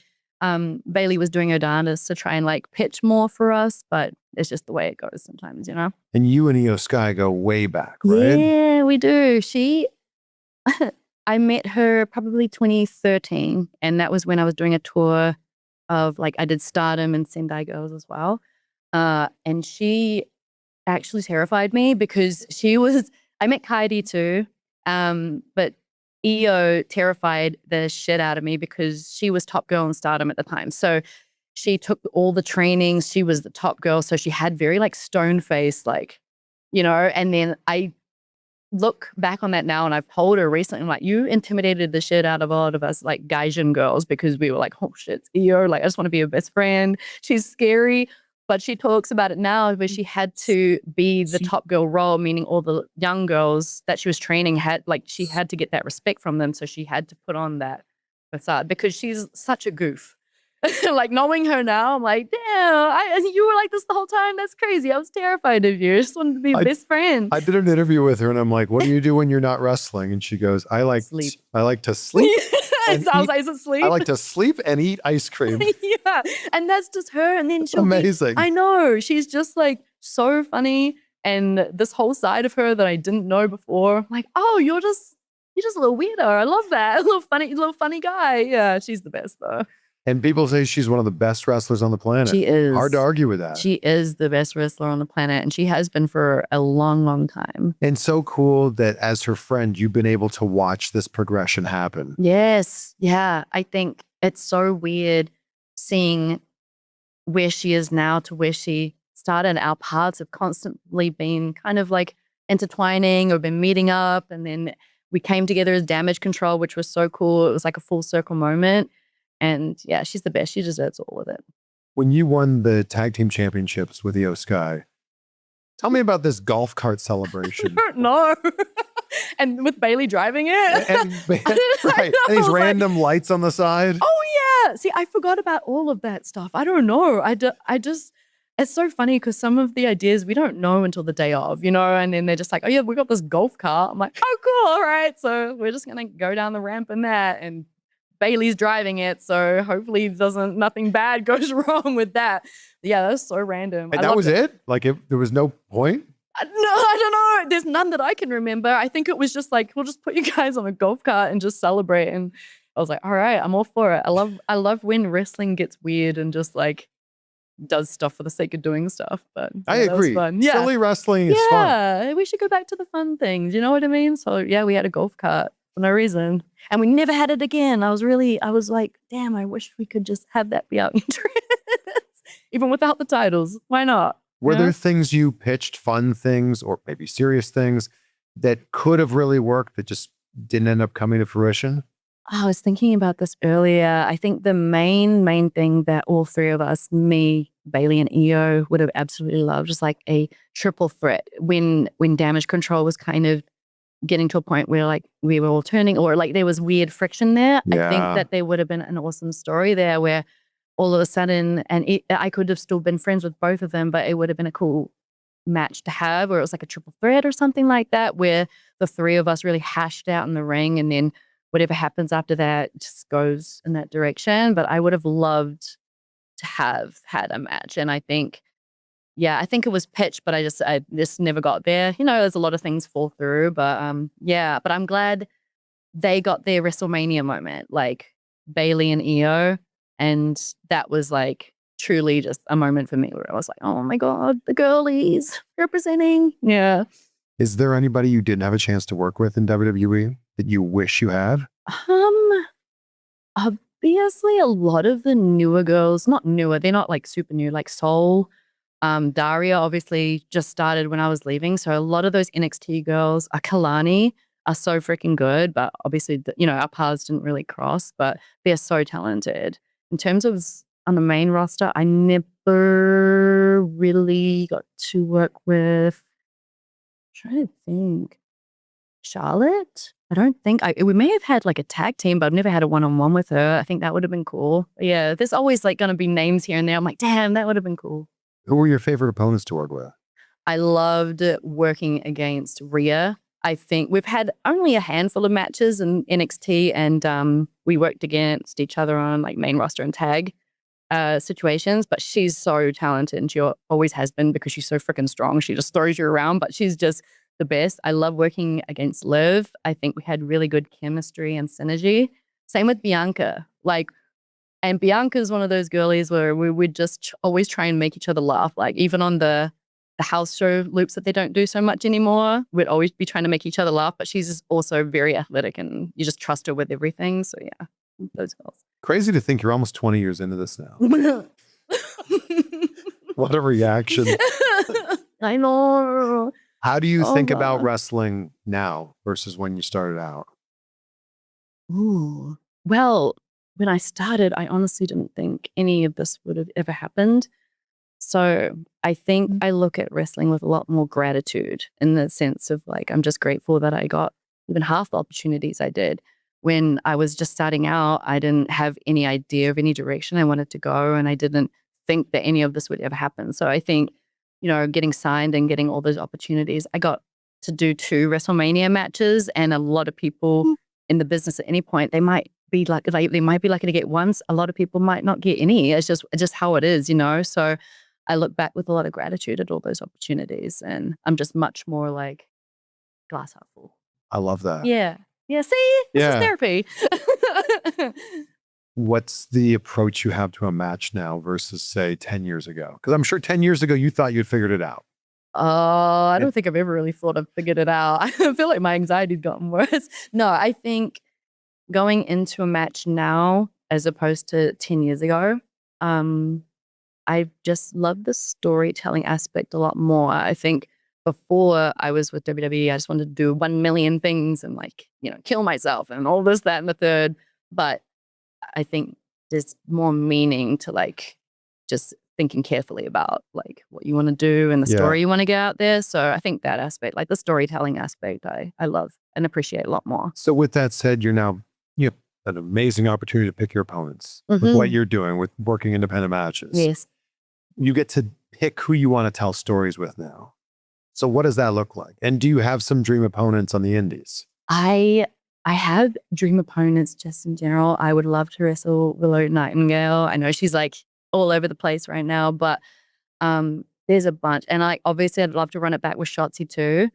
Bayley was doing her darndest to try and like pitch more for us, but it's just the way it goes sometimes, you know. And you and IYO SKY go way back, right? Yeah, we do. I met her probably 2013, and that was when I was doing a tour of like, I did Stardom and Sendai Girls as well. And she actually terrified me because I met Kaidi too, but IYO terrified the shit out of me because she was top girl in Stardom at the time. So she took all the trainings. She was the top girl. So she had very like stone face, like, and then I look back on that now, and I've told her recently, I'm like, you intimidated the shit out of a lot of us like Gaijin girls, because we were like, oh shit, it's IYO. Like, I just want to be her best friend. She's scary. But she talks about it now where she had to be the top girl role, meaning all the young girls that she was training she had to get that respect from them. So she had to put on that facade because she's such a goof. Like, knowing her now, I'm like, damn, you were like this the whole time. That's crazy. I was terrified of you. I just wanted to be best friend. I did an interview with her, and I'm like, what do you do when you're not wrestling? And she goes, I like to sleep. Sounds like, is it sleep? I like to sleep and eat ice cream. Yeah. And that's just her. And then she'll amazing. I know. She's just like so funny. And this whole side of her that I didn't know before. I'm like, oh, you're just a little weirdo. I love that. A little funny guy. Yeah, she's the best though. And people say she's one of the best wrestlers on the planet. She is. Hard to argue with that. She is the best wrestler on the planet, and she has been for a long, long time. And so cool that as her friend, you've been able to watch this progression happen. Yes. Yeah. I think it's so weird seeing where she is now to where she started. Our paths have constantly been kind of like intertwining or been meeting up. And then we came together as Damage Control, which was so cool. It was like a full circle moment. And yeah, she's the best. She deserves all of it. When you won the tag team championships with IYO SKY, tell me about this golf cart celebration. No. And with Bayley driving it. Right. And these random lights on the side. Oh yeah. See, I forgot about all of that stuff. I don't know. I just, it's so funny because some of the ideas we don't know until the day of, and then they're just like, oh yeah, we got this golf cart. I'm like, oh cool. All right. So we're just going to go down the ramp in that, and Bailey's driving it, so hopefully nothing bad goes wrong with that. Yeah, that's so random. And that was it? Like, there was no point? I don't know. There's none that I can remember. I think it was just like, we'll just put you guys on a golf cart and just celebrate. And I was like, all right, I'm all for it. I love when wrestling gets weird and just like does stuff for the sake of doing stuff. But I agree. Fun. Yeah. Silly wrestling is fun. Yeah, we should go back to the fun things. You know what I mean? So yeah, we had a golf cart for no reason. And we never had it again. I was like, damn, I wish we could just have that be our entrance. Even without the titles. Why not? Were there things you pitched, fun things, or maybe serious things that could have really worked that just didn't end up coming to fruition? I was thinking about this earlier. I think the main thing that all three of us, me, Bayley, and IYO, would have absolutely loved is like a triple threat. When Damage CTRL was kind of getting to a point where like we were all turning, or like there was weird friction there. Yeah. I think that there would have been an awesome story there where all of a sudden, and I could have still been friends with both of them, but it would have been a cool match to have, where it was like a triple threat or something like that, where the three of us really hashed out in the ring, and then whatever happens after that just goes in that direction. But I would have loved to have had a match. And I think it was pitched, but I just never got there. You know, there's a lot of things fall through, but but I'm glad they got their WrestleMania moment, like Bayley and IYO. And that was like truly just a moment for me where I was like, oh my God, the girlies representing. Yeah. Is there anybody you didn't have a chance to work with in WWE that you wish you had? Obviously a lot of the newer girls, not newer, they're not like super new, like Soul, Daria obviously just started when I was leaving. So a lot of those NXT girls, Kalani, are so freaking good, but obviously, our paths didn't really cross, but they're so talented. In terms of on the main roster, I never really got to work with, I'm trying to think, Charlotte? I don't think, we may have had like a tag team, but I've never had a one-on-one with her. I think that would have been cool. But yeah, there's always like going to be names here and there. I'm like, damn, that would have been cool. Who were your favorite opponents to work with? I loved working against Rhea. I think we've had only a handful of matches in NXT, and we worked against each other on like main roster and tag situations, but she's so talented, and she always has been because she's so freaking strong. She just throws you around, but she's just the best. I love working against Liv. I think we had really good chemistry and synergy. Same with Bianca. And Bianca's one of those girlies where we would just always try and make each other laugh. Like even on the house show loops that they don't do so much anymore, we'd always be trying to make each other laugh, but she's also very athletic and you just trust her with everything. So yeah, those girls. Crazy to think you're almost 20 years into this now. What a reaction. I know. How do you think about wrestling now versus when you started out? Ooh. Well, when I started, I honestly didn't think any of this would have ever happened. So I think I look at wrestling with a lot more gratitude, in the sense of like, I'm just grateful that I got even half the opportunities I did. When I was just starting out, I didn't have any idea of any direction I wanted to go, and I didn't think that any of this would ever happen. So I think, getting signed and getting all those opportunities, I got to do 2 WrestleMania matches, and a lot of people in the business at any point, they might be lucky to get once. A lot of people might not get any. It's just how it is, So I look back with a lot of gratitude at all those opportunities, and I'm just much more like glass half full. I love that. Yeah. Yeah. See, this is therapy. What's the approach you have to a match now versus say 10 years ago? Because I'm sure 10 years ago you thought you'd figured it out. I don't think I've ever really thought I've figured it out. I feel like my anxiety's gotten worse. No, I think going into a match now as opposed to 10 years ago, I just love the storytelling aspect a lot more. I think before I was with WWE, I just wanted to do 1 million things and kill myself and all this, that, and the third. But I think there's more meaning to just thinking carefully about what you want to do and the story you want to get out there. So I think that aspect, the storytelling aspect, I love and appreciate a lot more. So with that said, you have an amazing opportunity to pick your opponents with what you're doing with working independent matches. Yes. You get to pick who you want to tell stories with now. So what does that look like? And do you have some dream opponents on the indies? I have dream opponents just in general. I would love to wrestle Willow Nightingale. I know she's all over the place right now, but There's a bunch. And obviously I'd love to run it back with Shotzi too.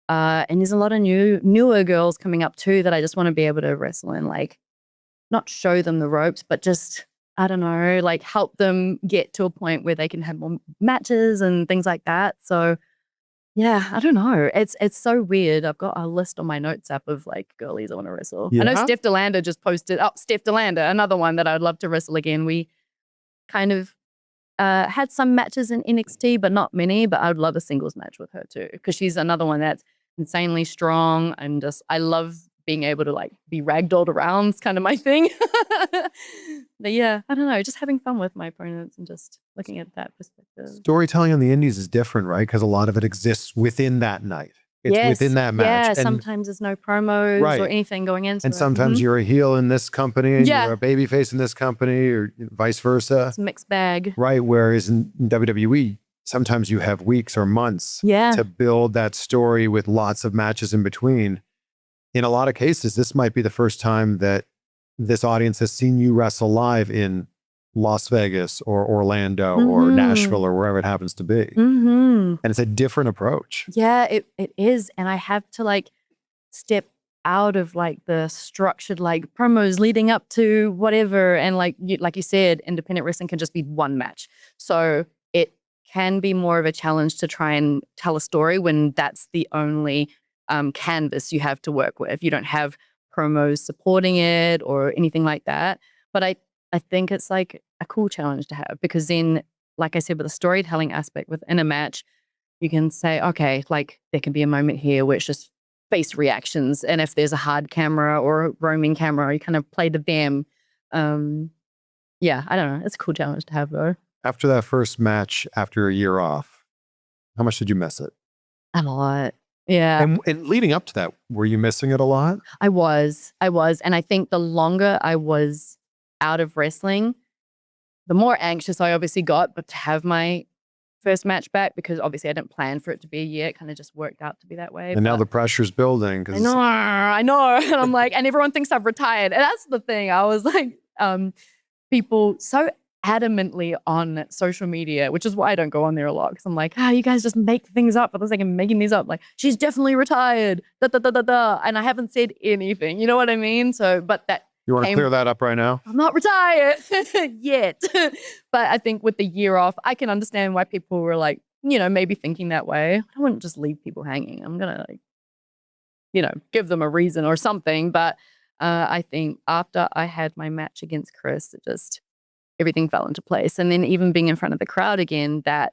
And there's a lot of newer girls coming up too that I just want to be able to wrestle and like not show them the ropes, but just, I don't know, like help them get to a point where they can have more matches and things like that. So yeah, I don't know. It's so weird. I've got a list on my notes app of like girlies I want to wrestle. I know Steph Delander just posted, Steph Delander, another one that I'd love to wrestle again. We kind of had some matches in NXT, but not many, but I would love a singles match with her too. Because she's another one that's insanely strong and just, I love being able to like be ragdolled around. It's kind of my thing. But yeah, I don't know, just having fun with my opponents and just looking at that perspective. Storytelling on the indies is different, right? Because a lot of it exists within that night. It's within that match. Yeah, and sometimes there's no promos or anything going into and it. sometimes you're a heel in this company and you're a babyface in this company or vice versa. It's a mixed bag. Right, whereas in WWE, sometimes you have weeks or months to build that story with lots of matches in between. In a lot of cases, this might be the first time that this audience has seen you wrestle live in Las Vegas or Orlando or Nashville or wherever it happens to be. And it's a different approach. Yeah, it is. And I have to like step out of like the structured like promos leading up to whatever. And like you said, independent wrestling can just be one match. So it can be more of a challenge to try and tell a story when that's the only canvas you have to work with. You don't have promos supporting it or anything like that. But I think it's like a cool challenge to have because then, like I said, with the storytelling aspect within a match, you can say, okay, like there can be a moment here where it's just face reactions. And if there's a hard camera or a roaming camera, you kind of play to them. Yeah, I don't know. It's a cool challenge to have though. After that first match, after a year off, how much did you miss it? A lot. Yeah. And leading up to that, were you missing it a lot? I was. And I think the longer I was out of wrestling, the more anxious I obviously got, but to have my first match back, because obviously I didn't plan for it to be a year, it kind of just worked out to be that way. And now the pressure's building. I know. And I'm like, and everyone thinks I've retired. And that's the thing. I was like, people so adamantly on social media, which is why I don't go on there a lot, because I'm like, you guys just make things up. But I was like, I'm making these up. Like, she's definitely retired. And I haven't said anything. You know what I mean? So, but that. You want to clear that up right now? I'm not retired yet. But I think with the year off, I can understand why people were like, maybe thinking that way. I wouldn't just leave people hanging. I'm going to like, give them a reason or something. But I think after I had my match against Kris, it just, everything fell into place. And then even being in front of the crowd again, that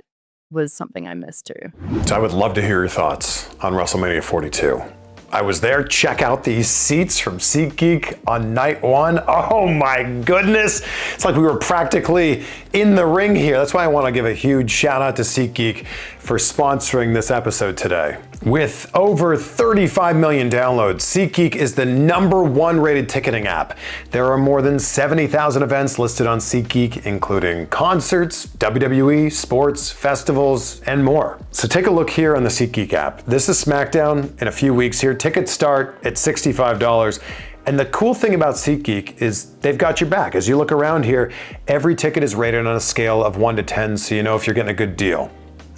was something I missed too. So I would love to hear your thoughts on WrestleMania 42. I was there. Check out these seats from SeatGeek on night one. Oh my goodness. It's like we were practically in the ring here. That's why I want to give a huge shout out to SeatGeek for sponsoring this episode today. With over 35 million downloads, SeatGeek is the #1 rated ticketing app. There are more than 70,000 events listed on SeatGeek, including concerts, WWE, sports, festivals, and more. So take a look here on the SeatGeek app. This is SmackDown in a few weeks here. Tickets start at $65. And the cool thing about SeatGeek is they've got your back. As you look around here, every ticket is rated on a scale of 1 to 10, so you know if you're getting a good deal.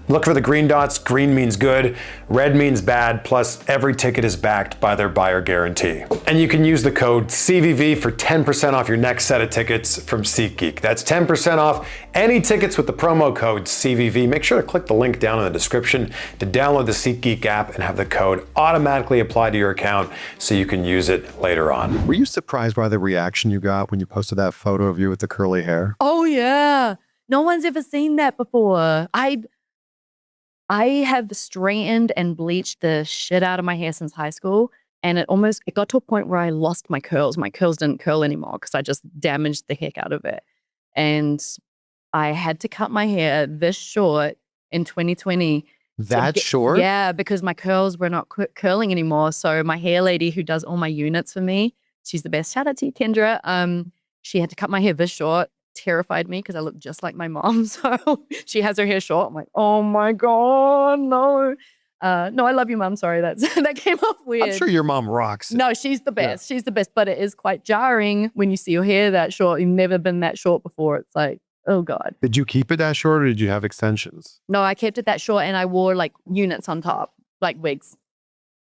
Look for the green dots. Green means good, red means bad, plus every ticket is backed by their buyer guarantee. And you can use the code CVV for 10% off your next set of tickets from SeatGeek. That's 10% off any tickets with the promo code CVV. Make sure to click the link down in the description to download the SeatGeek app and have the code automatically applied to your account so you can use it later on. Were you surprised by the reaction you got when you posted that photo of you with the curly hair? Oh yeah. No one's ever seen that before. I have straightened and bleached the shit out of my hair since high school. And it got to a point where I lost my curls. My curls didn't curl anymore because I just damaged the heck out of it. And I had to cut my hair this short in 2020. That short? Yeah, because my curls were not curling anymore. So my hair lady who does all my units for me, she's the best. Shout out to you, Kendra. She had to cut my hair this short. Terrified me because I look just like my mom. So she has her hair short. I'm like, oh my God, no. No, I love you, Mom. Sorry, that came off weird. I'm sure your mom rocks. No, she's the best. Yeah. She's the best. But it is quite jarring when you see your hair that short. You've never been that short before. It's like, oh God. Did you keep it that short or did you have extensions? No, I kept it that short and I wore like units on top, like wigs.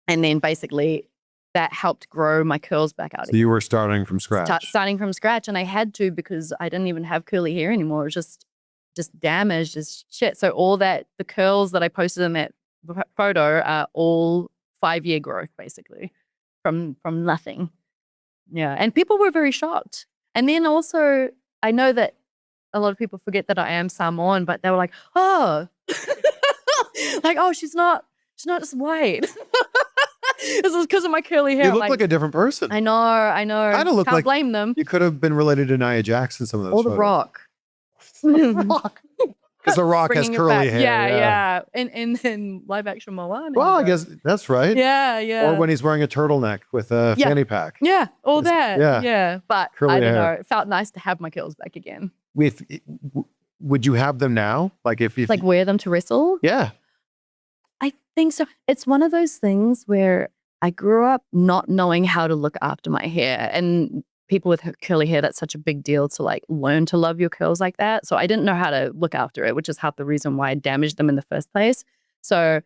And then basically that helped grow my curls back out. So you were starting from scratch? Starting from scratch. And I had to because I didn't even have curly hair anymore. It was just damaged as shit. So all that, the curls that I posted in that photo are all 5-year growth basically from nothing. Yeah. And people were very shocked. And then also I know that a lot of people forget that I am Samoan, but they were like, oh, like, oh, she's not just white. This is because of my curly hair. You look like a different person. I know. Kind of look Can't like blame them. You could have been related to Nia Jax in some of those Or The photos. Rock. Because The Rock has curly hair. Yeah. In live action Moana. Well, I guess that's right. Yeah. Or when he's wearing a turtleneck with a fanny pack. Yeah, all that. Yeah. But curly I don't hair. know. It felt nice to have my curls back again. Would you have them now? Like if like wear them to wrestle? Yeah. I think so. It's one of those things where I grew up not knowing how to look after my hair, and people with curly hair, that's such a big deal to like learn to love your curls like that. So I didn't know how to look after it, which is half the reason why I damaged them in the first place. So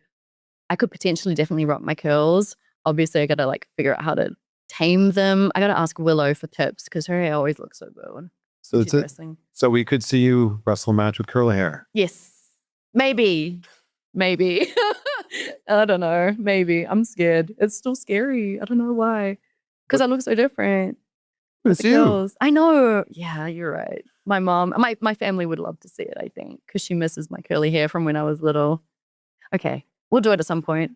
I could potentially definitely rock my curls. Obviously I got to like figure out how to tame them. I got to ask Willow for tips because her hair always looks so good. So it's wrestling. So we could see you wrestle a match with curly hair. Yes. Maybe. I don't know. Maybe. I'm scared. It's still scary. I don't know why. Because I look so different. It's you. Curls. I know. Yeah, you're right. My mom, my family would love to see it, I think, because she misses my curly hair from when I was little. Okay. We'll do it at some point.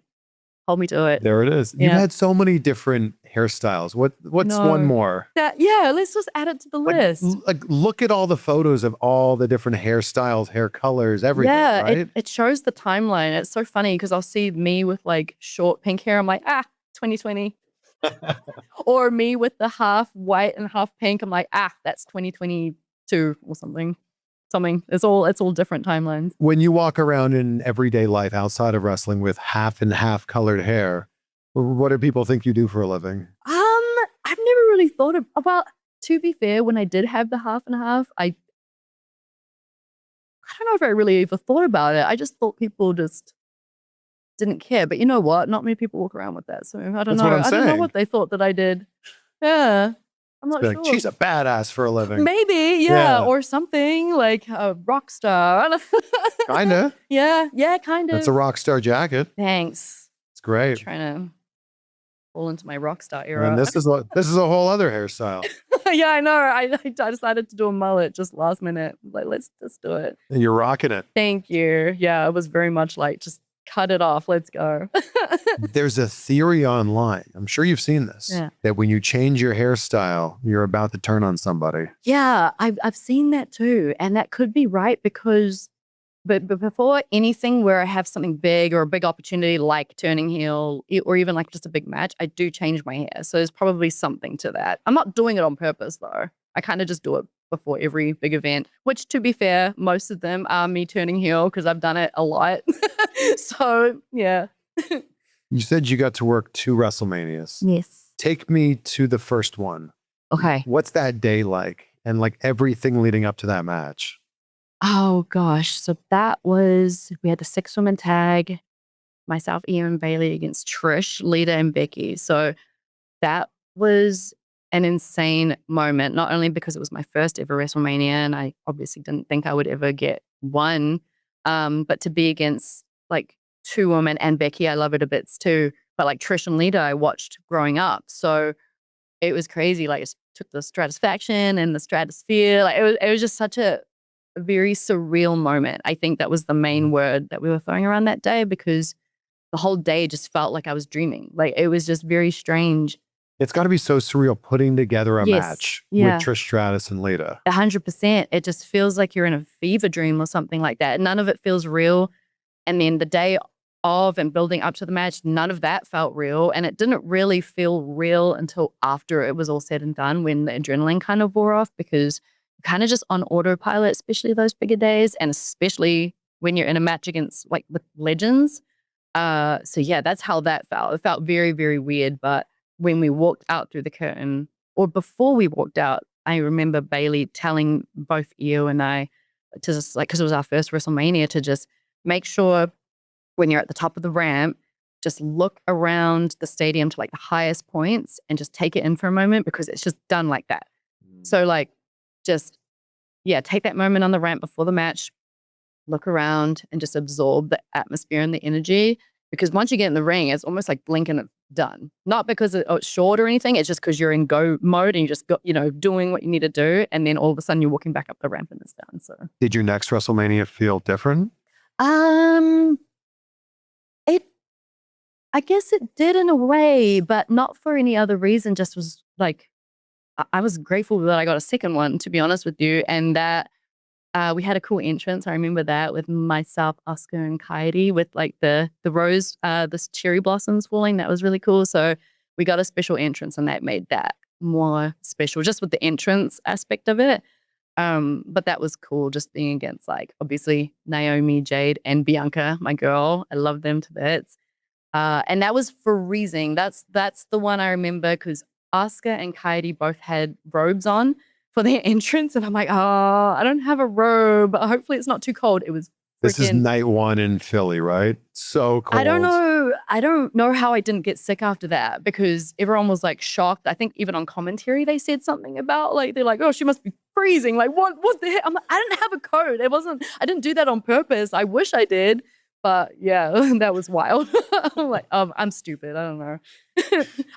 Hold me to it. There it is. Yeah. You've had so many different hairstyles. What's one more? Let's just add it to the list. Like look at all the photos of all the different hairstyles, hair colors, everything. Yeah, right? It shows the timeline. It's so funny because I'll see me with like short pink hair. I'm like, 2020. Or me with the half white and half pink. I'm like, that's 2022 or something. It's all different timelines. When you walk around in everyday life outside of wrestling with half and half colored hair, what do people think you do for a living? I've never really thought of, well, to be fair, when I did have the half and half, I don't know if I really even thought about it. I just thought people just didn't care. But you know what? Not many people walk around with that. So I don't know. I don't know what they thought that I did. Yeah. I'm not sure. She's a badass for a living. Maybe, yeah. Or something like a rock star. Kinda. Yeah, kind of. That's a rock star jacket. Thanks. It's great. I'm trying to fall into my rock star era. And this is a whole other hairstyle. Yeah, I know. I decided to do a mullet just last minute. Like, let's just do it. And you're rocking it. Thank you. Yeah, it was very much like just cut it off. Let's go. There's a theory online. I'm sure you've seen this. Yeah. That when you change your hairstyle, you're about to turn on somebody. Yeah, I've seen that too. And that could be right because but before anything where I have something big or a big opportunity like turning heel or even like just a big match, I do change my hair. So there's probably something to that. I'm not doing it on purpose though. I kind of just do it before every big event, which to be fair, most of them are me turning heel because I've done it a lot. So, yeah. You said you got to work 2 WrestleManias. Yes. Take me to the first one. Okay. What's that day like? And like everything leading up to that match? Oh, gosh. So that was, we had the 6-woman tag, myself, Nia and Bayley against Trish, Lita and Becky. So that was an insane moment, not only because it was my first ever WrestleMania and I obviously didn't think I would ever get one, but to be against like 2 women and Becky, I love it a bit too. But like Trish and Lita, I watched growing up. So it was crazy. Like it took the stratisfaction and the stratosphere. Like it was just such a very surreal moment. I think that was the main word that we were throwing around that day because the whole day just felt like I was dreaming. Like it was just very strange. It's got to be so surreal putting together a match with Trish Stratus and Lita. 100%. It just feels like you're in a fever dream or something like that. None of it feels real. And then the day of and building up to the match, none of that felt real. And it didn't really feel real until after it was all said and done when the adrenaline kind of wore off because you're kind of just on autopilot, especially those bigger days and especially when you're in a match against like with legends. So yeah, that's how that felt. It felt very, very weird. But when we walked out through the curtain or before we walked out, I remember Bayley telling both you and I, to just like, because it was our first WrestleMania, to just make sure when you're at the top of the ramp, just look around the stadium to like the highest points and just take it in for a moment, because it's just done like that. So like just, yeah, take that moment on the ramp before the match, look around and just absorb the atmosphere and the energy. Because once you get in the ring, it's almost like blink and it's done. Not because it's short or anything. It's just because you're in go mode and you just got, doing what you need to do. And then all of a sudden you're walking back up the ramp and it's done. So did your next WrestleMania feel different? I guess it did in a way, but not for any other reason. Just was like, I was grateful that I got a second one, to be honest with you. And that we had a cool entrance. I remember that with myself, Oscar, and Kairi with like the rose, the cherry blossoms falling. That was really cool. So we got a special entrance and that made that more special, just with the entrance aspect of it. But that was cool, just being against like obviously Naomi, Jade, and Bianca, my girl. I love them to bits. And that was for Reason. That's the one I remember, because Asuka and Kairi both had robes on for their entrance. And I'm like, oh, I don't have a robe. Hopefully it's not too cold. It was This is night one in Philly, right? So cold. I don't know how I didn't get sick after that, because everyone was like shocked. I think even on commentary they said something about like, they're like, oh, she must be freezing. Like what the heck? I'm like, I didn't have a coat. I didn't do that on purpose. I wish I did. But yeah, that was wild. I'm like, I'm stupid. I don't know.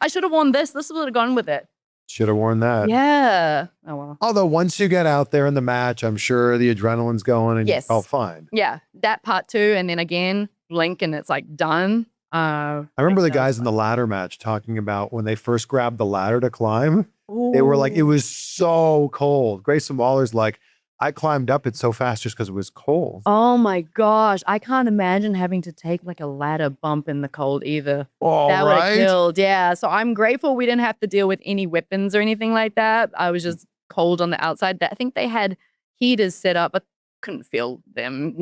I should have worn this. This would have gone with it. Should have worn that. Yeah. Oh, well. Although once you get out there in the match, I'm sure the adrenaline's going and you felt fine. Yeah. That part too. And then again, blink and it's like done. I remember the guys in the ladder match talking about when they first grabbed the ladder to climb. Ooh. They were like, it was so cold. Grayson Waller's like, I climbed up it so fast just because it was cold. Oh my gosh. I can't imagine having to take like a ladder bump in the cold either. Oh, that would have killed. Yeah. So I'm grateful we didn't have to deal with any weapons or anything like that. I was just cold on the outside. I think they had heaters set up, but couldn't feel them,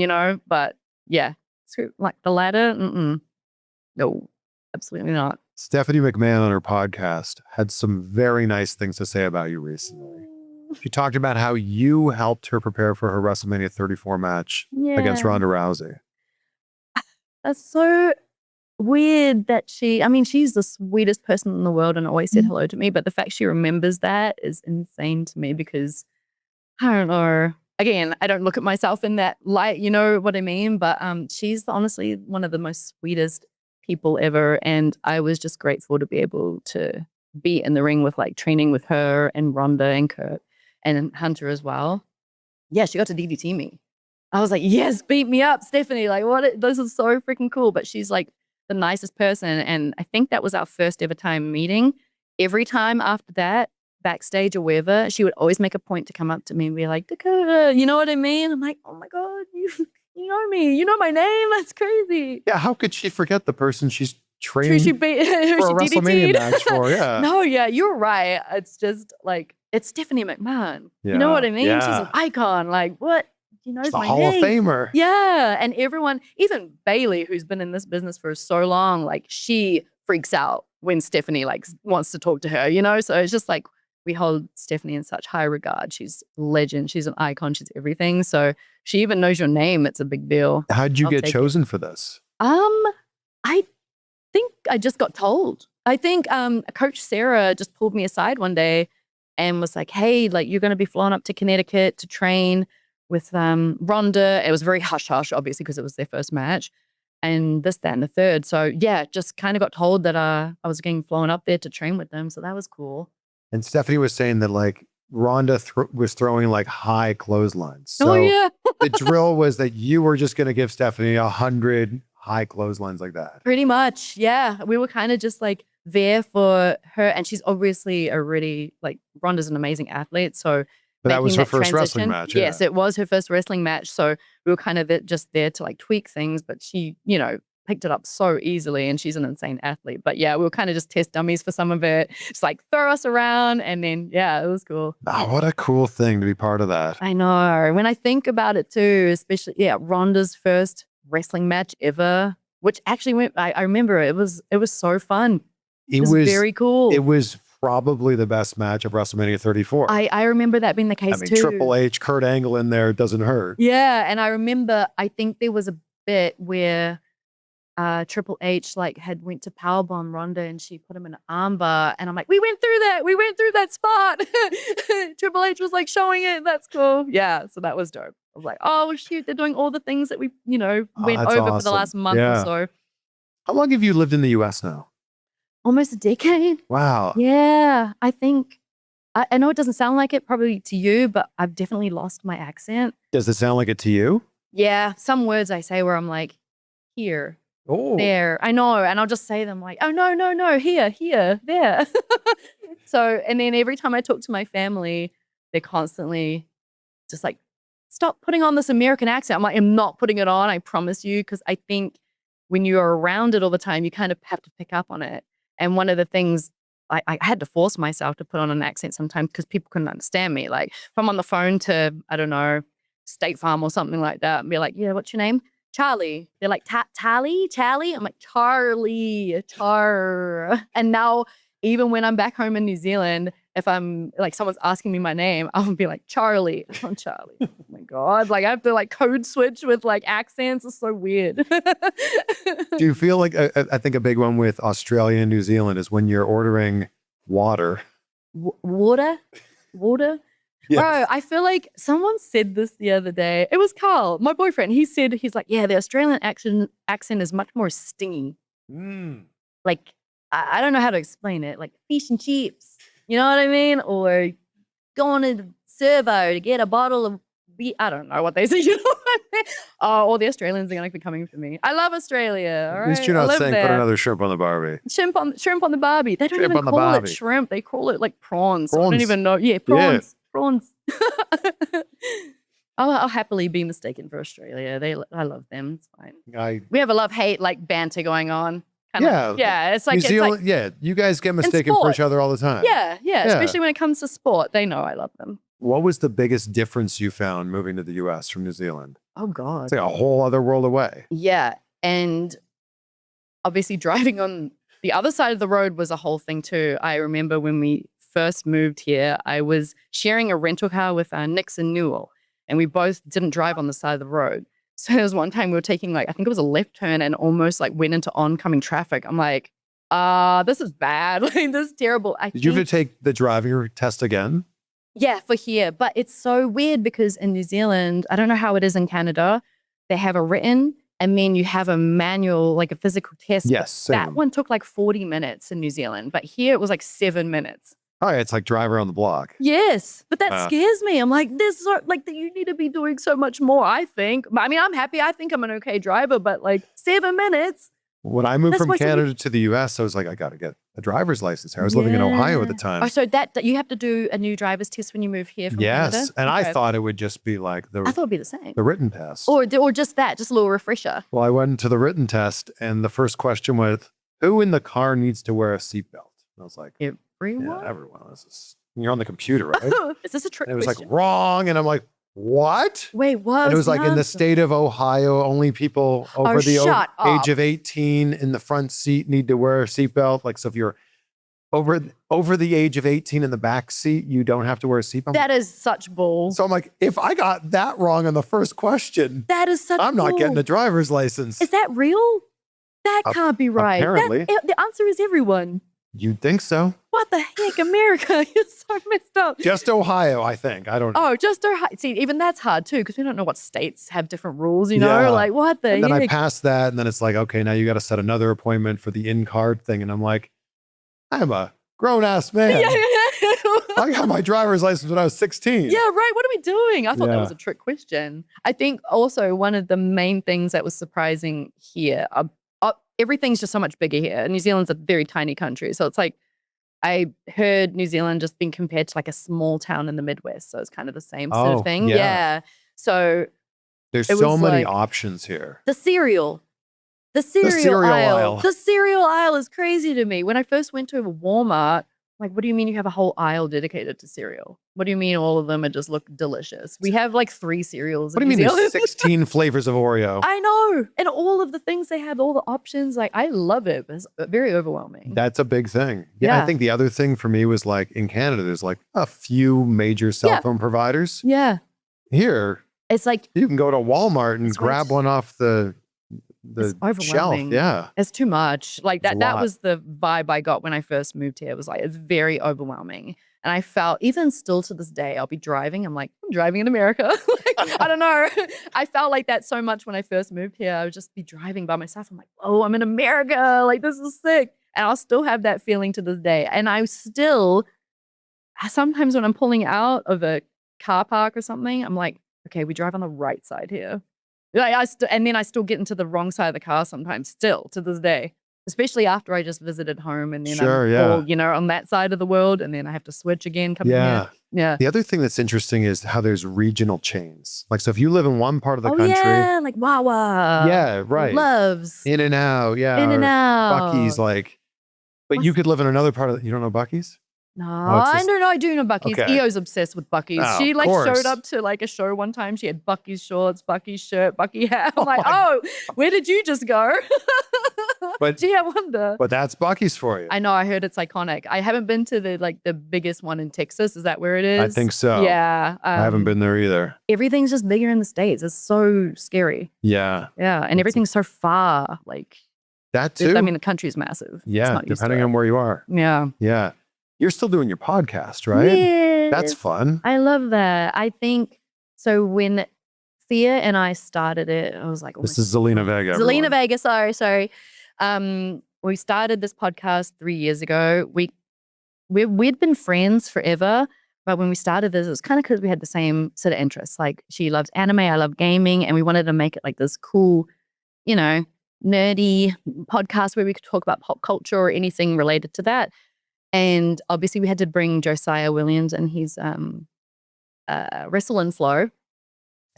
But yeah, like the ladder, no, absolutely not. Stephanie McMahon on her podcast had some very nice things to say about you recently. She talked about how you helped her prepare for her WrestleMania 34 match against Ronda Rousey. That's so weird that she's the sweetest person in the world and always said hello to me. But the fact she remembers that is insane to me, because I don't know. Again, I don't look at myself in that light, you know what I mean? But she's honestly one of the most sweetest people ever. And I was just grateful to be able to be in the ring with like training with her and Ronda and Kurt and Hunter as well. Yeah, she got to DDT me. I was like, yes, beat me up, Stephanie. Like, what? This is so freaking cool. But she's like the nicest person. And I think that was our first ever time meeting. Every time after that, backstage or wherever, she would always make a point to come up to me and be like, Dakota, you know what I mean? I'm like, oh my God, you know me. You know my name. That's crazy. Yeah, how could she forget the person she's training for a WrestleMania match for? Yeah. No, yeah, you're right. It's just like, it's Stephanie McMahon. Yeah. You know what I mean? Yeah. She's an icon. Like, what? She knows my Hall name. of Famer. Yeah. And everyone, even Bayley, who's been in this business for so long, like she freaks out when Stephanie like wants to talk to her, So it's just like, we hold Stephanie in such high regard. She's a legend. She's an icon. She's everything. So she even knows your name. It's a big deal. How did you get chosen for this? I think I just got told. I think Coach Sarah just pulled me aside one day and was like, hey, like you're going to be flown up to Connecticut to train with Ronda. It was very hush-hush, obviously, because it was their first match. And this, that, and the third. So yeah, just kind of got told that I was getting flown up there to train with them. So that was cool. And Stephanie was saying that like Ronda was throwing like high clotheslines. So the drill was that you were just going to give Stephanie 100 high clotheslines like that. Pretty much. Yeah. We were kind of just like there for her. And she's obviously Ronda's an amazing athlete. So but that was her first wrestling match. Yeah. Yes, it was her first wrestling match. So we were kind of just there to like tweak things, but she, picked it up so easily and she's an insane athlete. But yeah, we were kind of just test dummies for some of it. Just like throw us around and then, yeah, it was cool. Oh, what a cool thing to be part of that. I know. When I think about it too, especially, Ronda's first wrestling match ever, which actually I remember it was so fun. It was very cool. It was probably the best match of WrestleMania 34. I remember that being the case too. Triple H, Kurt Angle in there doesn't hurt. Yeah, and I remember, I think there was a bit where Triple H like had went to powerbomb Ronda and she put him in an armbar, and I'm like, we went through that spot. Triple H was like showing it. That's cool. Yeah, so that was dope. I was like, oh shoot, they're doing all the things that we, went over for the last month or so. How long have you lived in the US now? Almost a decade. Wow. Yeah, I think, I know it doesn't sound like it probably to you, but I've definitely lost my accent. Does it sound like it to you? Yeah, some words I say where I'm like, here, there. I know, and I'll just say them like, oh, no, here, there. So, and then every time I talk to my family, they're constantly just like, stop putting on this American accent. I'm like, I'm not putting it on, I promise you, because I think when you're around it all the time, you kind of have to pick up on it. And one of the things, I had to force myself to put on an accent sometimes because people couldn't understand me. Like if I'm on the phone to, I don't know, State Farm or something like that, and be like, yeah, what's your name? Charlie. They're like, Charlie? I'm like, Charlie, Char. And now, even when I'm back home in New Zealand, if I'm like, someone's asking me my name, I'll be like, Charlie. I'm Charlie. Oh my God. Like I have to like code switch with like accents. It's so weird. Do you feel like, I think a big one with Australia and New Zealand is when you're ordering water. Water? Yes. Bro, I feel like someone said this the other day. It was Carl, my boyfriend. He's like, yeah, the Australian accent is much more stingy. Like, I don't know how to explain it. Like fish and chips, you know what I mean? Or going to the servo to get a bottle of beer. I don't know what they say, you know what I mean? All the Australians are going to be coming for me. I love Australia, all right? At least you're not saying put another shrimp on the Barbie. Shrimp on the Barbie. They don't even call it shrimp. They call it like prawns. I don't even know. Yeah, prawns. Yeah. Prawns. I'll happily be mistaken for Australia. I love them. It's fine. We have a love-hate like banter going on. Yeah. It's like New Zealand. Yeah, you guys get mistaken for each other all the time. Yeah. Especially when it comes to sport, they know I love them. What was the biggest difference you found moving to the US from New Zealand? Oh God, it's like a whole other world away. Yeah, and obviously driving on the other side of the road was a whole thing too. I remember when we first moved here, I was sharing a rental car with Nix and Newell, and we both didn't drive on the side of the road. So there was one time we were taking like, I think it was a left turn and almost like went into oncoming traffic. I'm like, this is bad. Like this is terrible. Did you have to take the driving test again? Yeah, for here. But it's so weird because in New Zealand, I don't know how it is in Canada, they have a written and then you have a manual, like a physical test. Yes, same. That one took like 40 minutes in New Zealand, but here it was like 7 minutes. Oh, yeah, it's like driver on the block. Yes, but that scares me. I'm like, you need to be doing so much more, I think. I mean, I'm happy. I think I'm an okay driver, but like 7 minutes. When I moved from Canada to the US, I was like, I got to get a driver's license here. I was living in Ohio at the time. Oh, so that you have to do a new driver's test when you move here from Canada? Yes, and I thought it would just be like I thought it'd be the same. The written test. Or just a little refresher. Well, I went to the written test, and the first question was, who in the car needs to wear a seatbelt? And I was like, everyone? Yeah, everyone. You're on the computer, right? Is this a trick question? It was question? Like, wrong. And I'm like, what? Wait, what? And it was like in the state of Ohio, only people over the age of 18 in the front seat need to wear a seatbelt. Like, so if you're over the age of 18 in the back seat, you don't have to wear a seatbelt. That is such bull. So I'm like, if I got that wrong on the first question, that is such I'm not getting a driver's license. Is that real? That can't be right. Apparently. The answer is everyone. You'd think so. What the heck, America? You're so messed up. Just Ohio, I think. I don't know. Oh, just Ohio. See, even that's hard too, because we don't know what states have different rules, you know? Like, what the heck? And then I passed that, and then it's like, okay, now you got to set another appointment for the in-card thing. And I'm like, I'm a grown-ass man. I got my driver's license when I was 16. Yeah, right. What are we doing? I thought that was a trick question. I think also one of the main things that was surprising here, everything's just so much bigger here. New Zealand's a very tiny country. So it's like, I heard New Zealand just being compared to like a small town in the Midwest. So it's kind of the same sort of thing. Yeah. So there's so many options here. The cereal aisle. The cereal aisle is crazy to me. When I first went to a Walmart, Like, what do you mean you have a whole aisle dedicated to cereal? What do you mean all of them are just look delicious? We have like 3 cereals. What do you mean there's 16 flavors of Oreo? I know. And all of the things they have, all the options, like I love it. But it's very overwhelming. That's a big thing. Yeah, I think the other thing for me was like in Canada, there's like a few major cell phone providers. Yeah. Here, it's like you can go to Walmart and grab one off the shelf. Yeah. It's too much. Like that was the vibe I got when I first moved here. It was like, it's very overwhelming. And I felt, even still to this day, I'll be driving. I'm like, I'm driving in America. Like, I don't know. I felt like that so much when I first moved here. I would just be driving by myself. I'm like, oh, I'm in America. Like, this is sick. And I'll still have that feeling to this day. And I still, sometimes when I'm pulling out of a car park or something, I'm like, okay, we drive on the right side here. And then I still get into the wrong side of the car sometimes, still to this day, especially after I just visited home and then I'm all, you know, on that side of the world, and then I have to switch again. Coming here. Yeah. The other thing that's interesting is how there's regional chains. Like, so if you live in one part of the country, like Wawa, right, Loves, In and Out, In and Out, Buc-ee's, like, but you could live in another part of. You don't know Buc-ee's? No, I don't know. I do know Buc-ee's. Okay. EO's obsessed with Buc-ee's. She like showed up to like a show one time. She had Buc-ee's shorts, Buc-ee's shirt, Buc-ee hat. I'm like, oh, where did you just go? But gee, I wonder. But that's Buc-ee's for you. I know. I heard it's iconic. I haven't been to the biggest one in Texas. Is that where it is? I think so. Yeah. I haven't been there either. Everything's just bigger in the States. It's so scary. Yeah. Yeah, and everything's so far. Like that too. I mean, the country's massive. Yeah, depending on where you are. Yeah. Yeah. You're still doing your podcast, right? Yes. That's fun. I love that. I think so. When Thea and I started it, I was like, oh, this is Zelina Vega. Zelina Vega. Sorry. We started this podcast 3 years ago. We'd been friends forever, but when we started this, it was kind of because we had the same sort of interests. Like, she loves anime, I love gaming, and we wanted to make it like this cool, you know, nerdy podcast where we could talk about pop culture or anything related to that. And obviously we had to bring Josiah Williams and his Wrestle and Flow.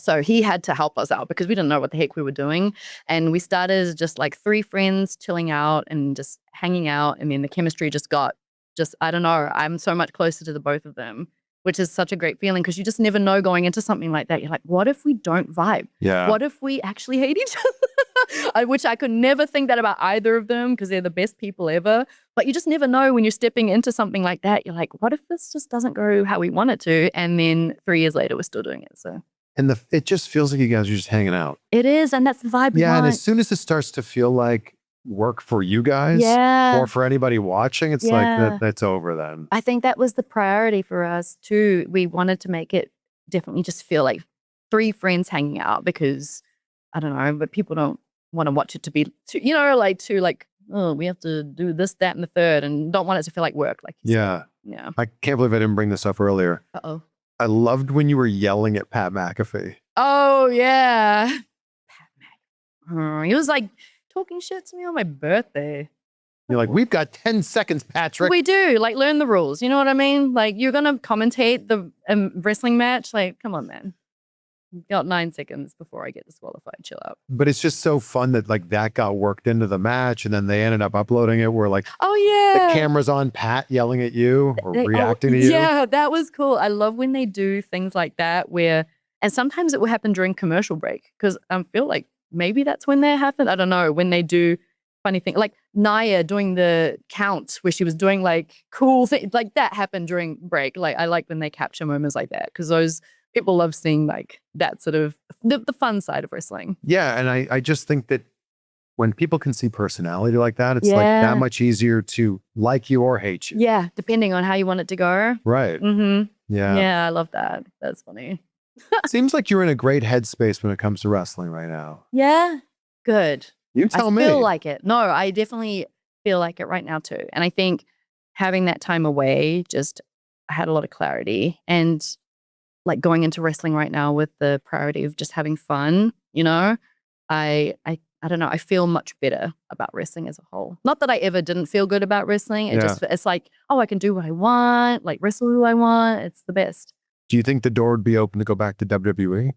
So he had to help us out because we didn't know what the heck we were doing. And we started as just like 3 friends chilling out and just hanging out. And then the chemistry just got I don't know, I'm so much closer to the both of them, which is such a great feeling because you just never know going into something like that. You're like, what if we don't vibe? Yeah. What if we actually hate each other? Which I could never think that about either of them because they're the best people ever. But you just never know when you're stepping into something like that. You're like, what if this just doesn't go how we want it to? And then 3 years later, we're still doing it. So, and it just feels like you guys are just hanging out. It is, and that's the vibe. Yeah, and as soon as it starts to feel like work for you guys, or for anybody watching, it's like that's over then. I think that was the priority for us too. We wanted to make it definitely just feel like 3 friends hanging out because I don't know, but people don't want to watch it to be too, you know, like oh, we have to do this, that, and the third, and don't want it to feel like work. Like yeah. I can't believe I didn't bring this up earlier. I loved when you were yelling at Pat McAfee. Oh yeah, Pat McAfee. He was like talking shit to me on my birthday. You're like, we've got 10 seconds, Patrick. We do. Like, learn the rules. You know what I mean? Like, you're gonna commentate the wrestling match. Like, come on, man. You've got 9 seconds before I get disqualified. Chill out. But it's just so fun that like that got worked into the match, and then they ended up uploading it where like, oh yeah, the camera's on Pat yelling at you or reacting to you. Yeah, that was cool. I love when they do things like that where, and sometimes it will happen during commercial break because I feel like maybe that's when that happened. I don't know, when they do funny things like Nia doing the count where she was doing like cool things like that happened during break. Like, I like when they capture moments like that because those people love seeing like that sort of the fun side of wrestling. Yeah. And I just think that when people can see personality like that, it's like that much easier to like you or hate you. Yeah. Depending on how you want it to go. Right. Mm-hmm. Yeah. Yeah. I love that. That's funny. Seems like you're in a great headspace when it comes to wrestling right now. Yeah. Good. You tell me. I feel like it. No, I definitely feel like it right now too. And I think having that time away, I had a lot of clarity and like going into wrestling right now with the priority of just having fun, you know, I don't know. I feel much better about wrestling as a whole. Not that I ever didn't feel good about wrestling. It's like, oh, I can do what I want, like wrestle who I want. It's the best. Do you think the door would be open to go back to WWE?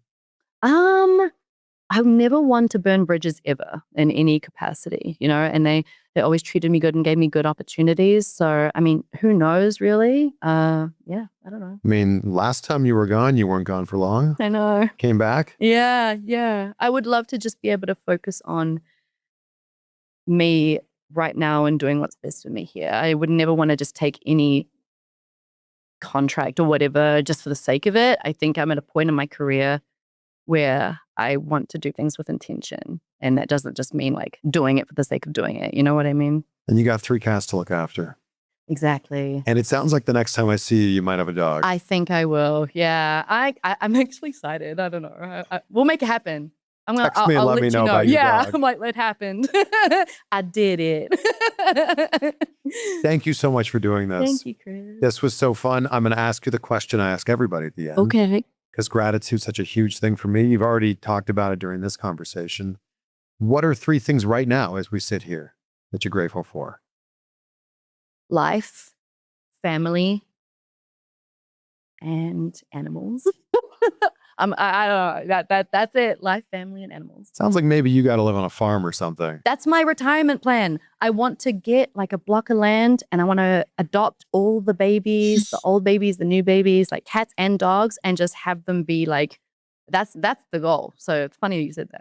I'm never one to burn bridges ever in any capacity, you know, and they always treated me good and gave me good opportunities. So, I mean, who knows really? Yeah, I don't know. I mean, last time you were gone, you weren't gone for long. I know. Came back? Yeah. I would love to just be able to focus on me right now and doing what's best for me here. I would never want to just take any contract or whatever just for the sake of it. I think I'm at a point in my career where I want to do things with intention. And that doesn't just mean like doing it for the sake of doing it. You know what I mean? And you got 3 cats to look after. Exactly. And it sounds like the next time I see you, you might have a dog. I think I will. Yeah. I'm actually excited. I don't know. We'll make it happen. Text me and let me know about your dog. I'm like, it happened. I did it. Thank you so much for doing this. Thank you, Chris. This was so fun. I'm going to ask you the question I ask everybody at the end. Okay. Because gratitude's such a huge thing for me. You've already talked about it during this conversation. What are 3 things right now as we sit here that you're grateful for? Life, family, and animals. I don't know. That's it. Life, family, and animals. Sounds like maybe you got to live on a farm or something. That's my retirement plan. I want to get like a block of land and I want to adopt all the babies, the old babies, the new babies, like cats and dogs, and just have them be like, that's the goal. So it's funny you said that.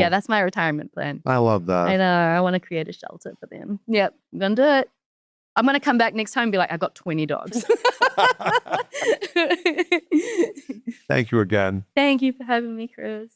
That's my retirement plan. I love that. I know. I want to create a shelter for them. Yep. I'm going to do it. I'm going to come back next time and be like, I got 20 dogs. Thank you again. Thank you for having me, Chris.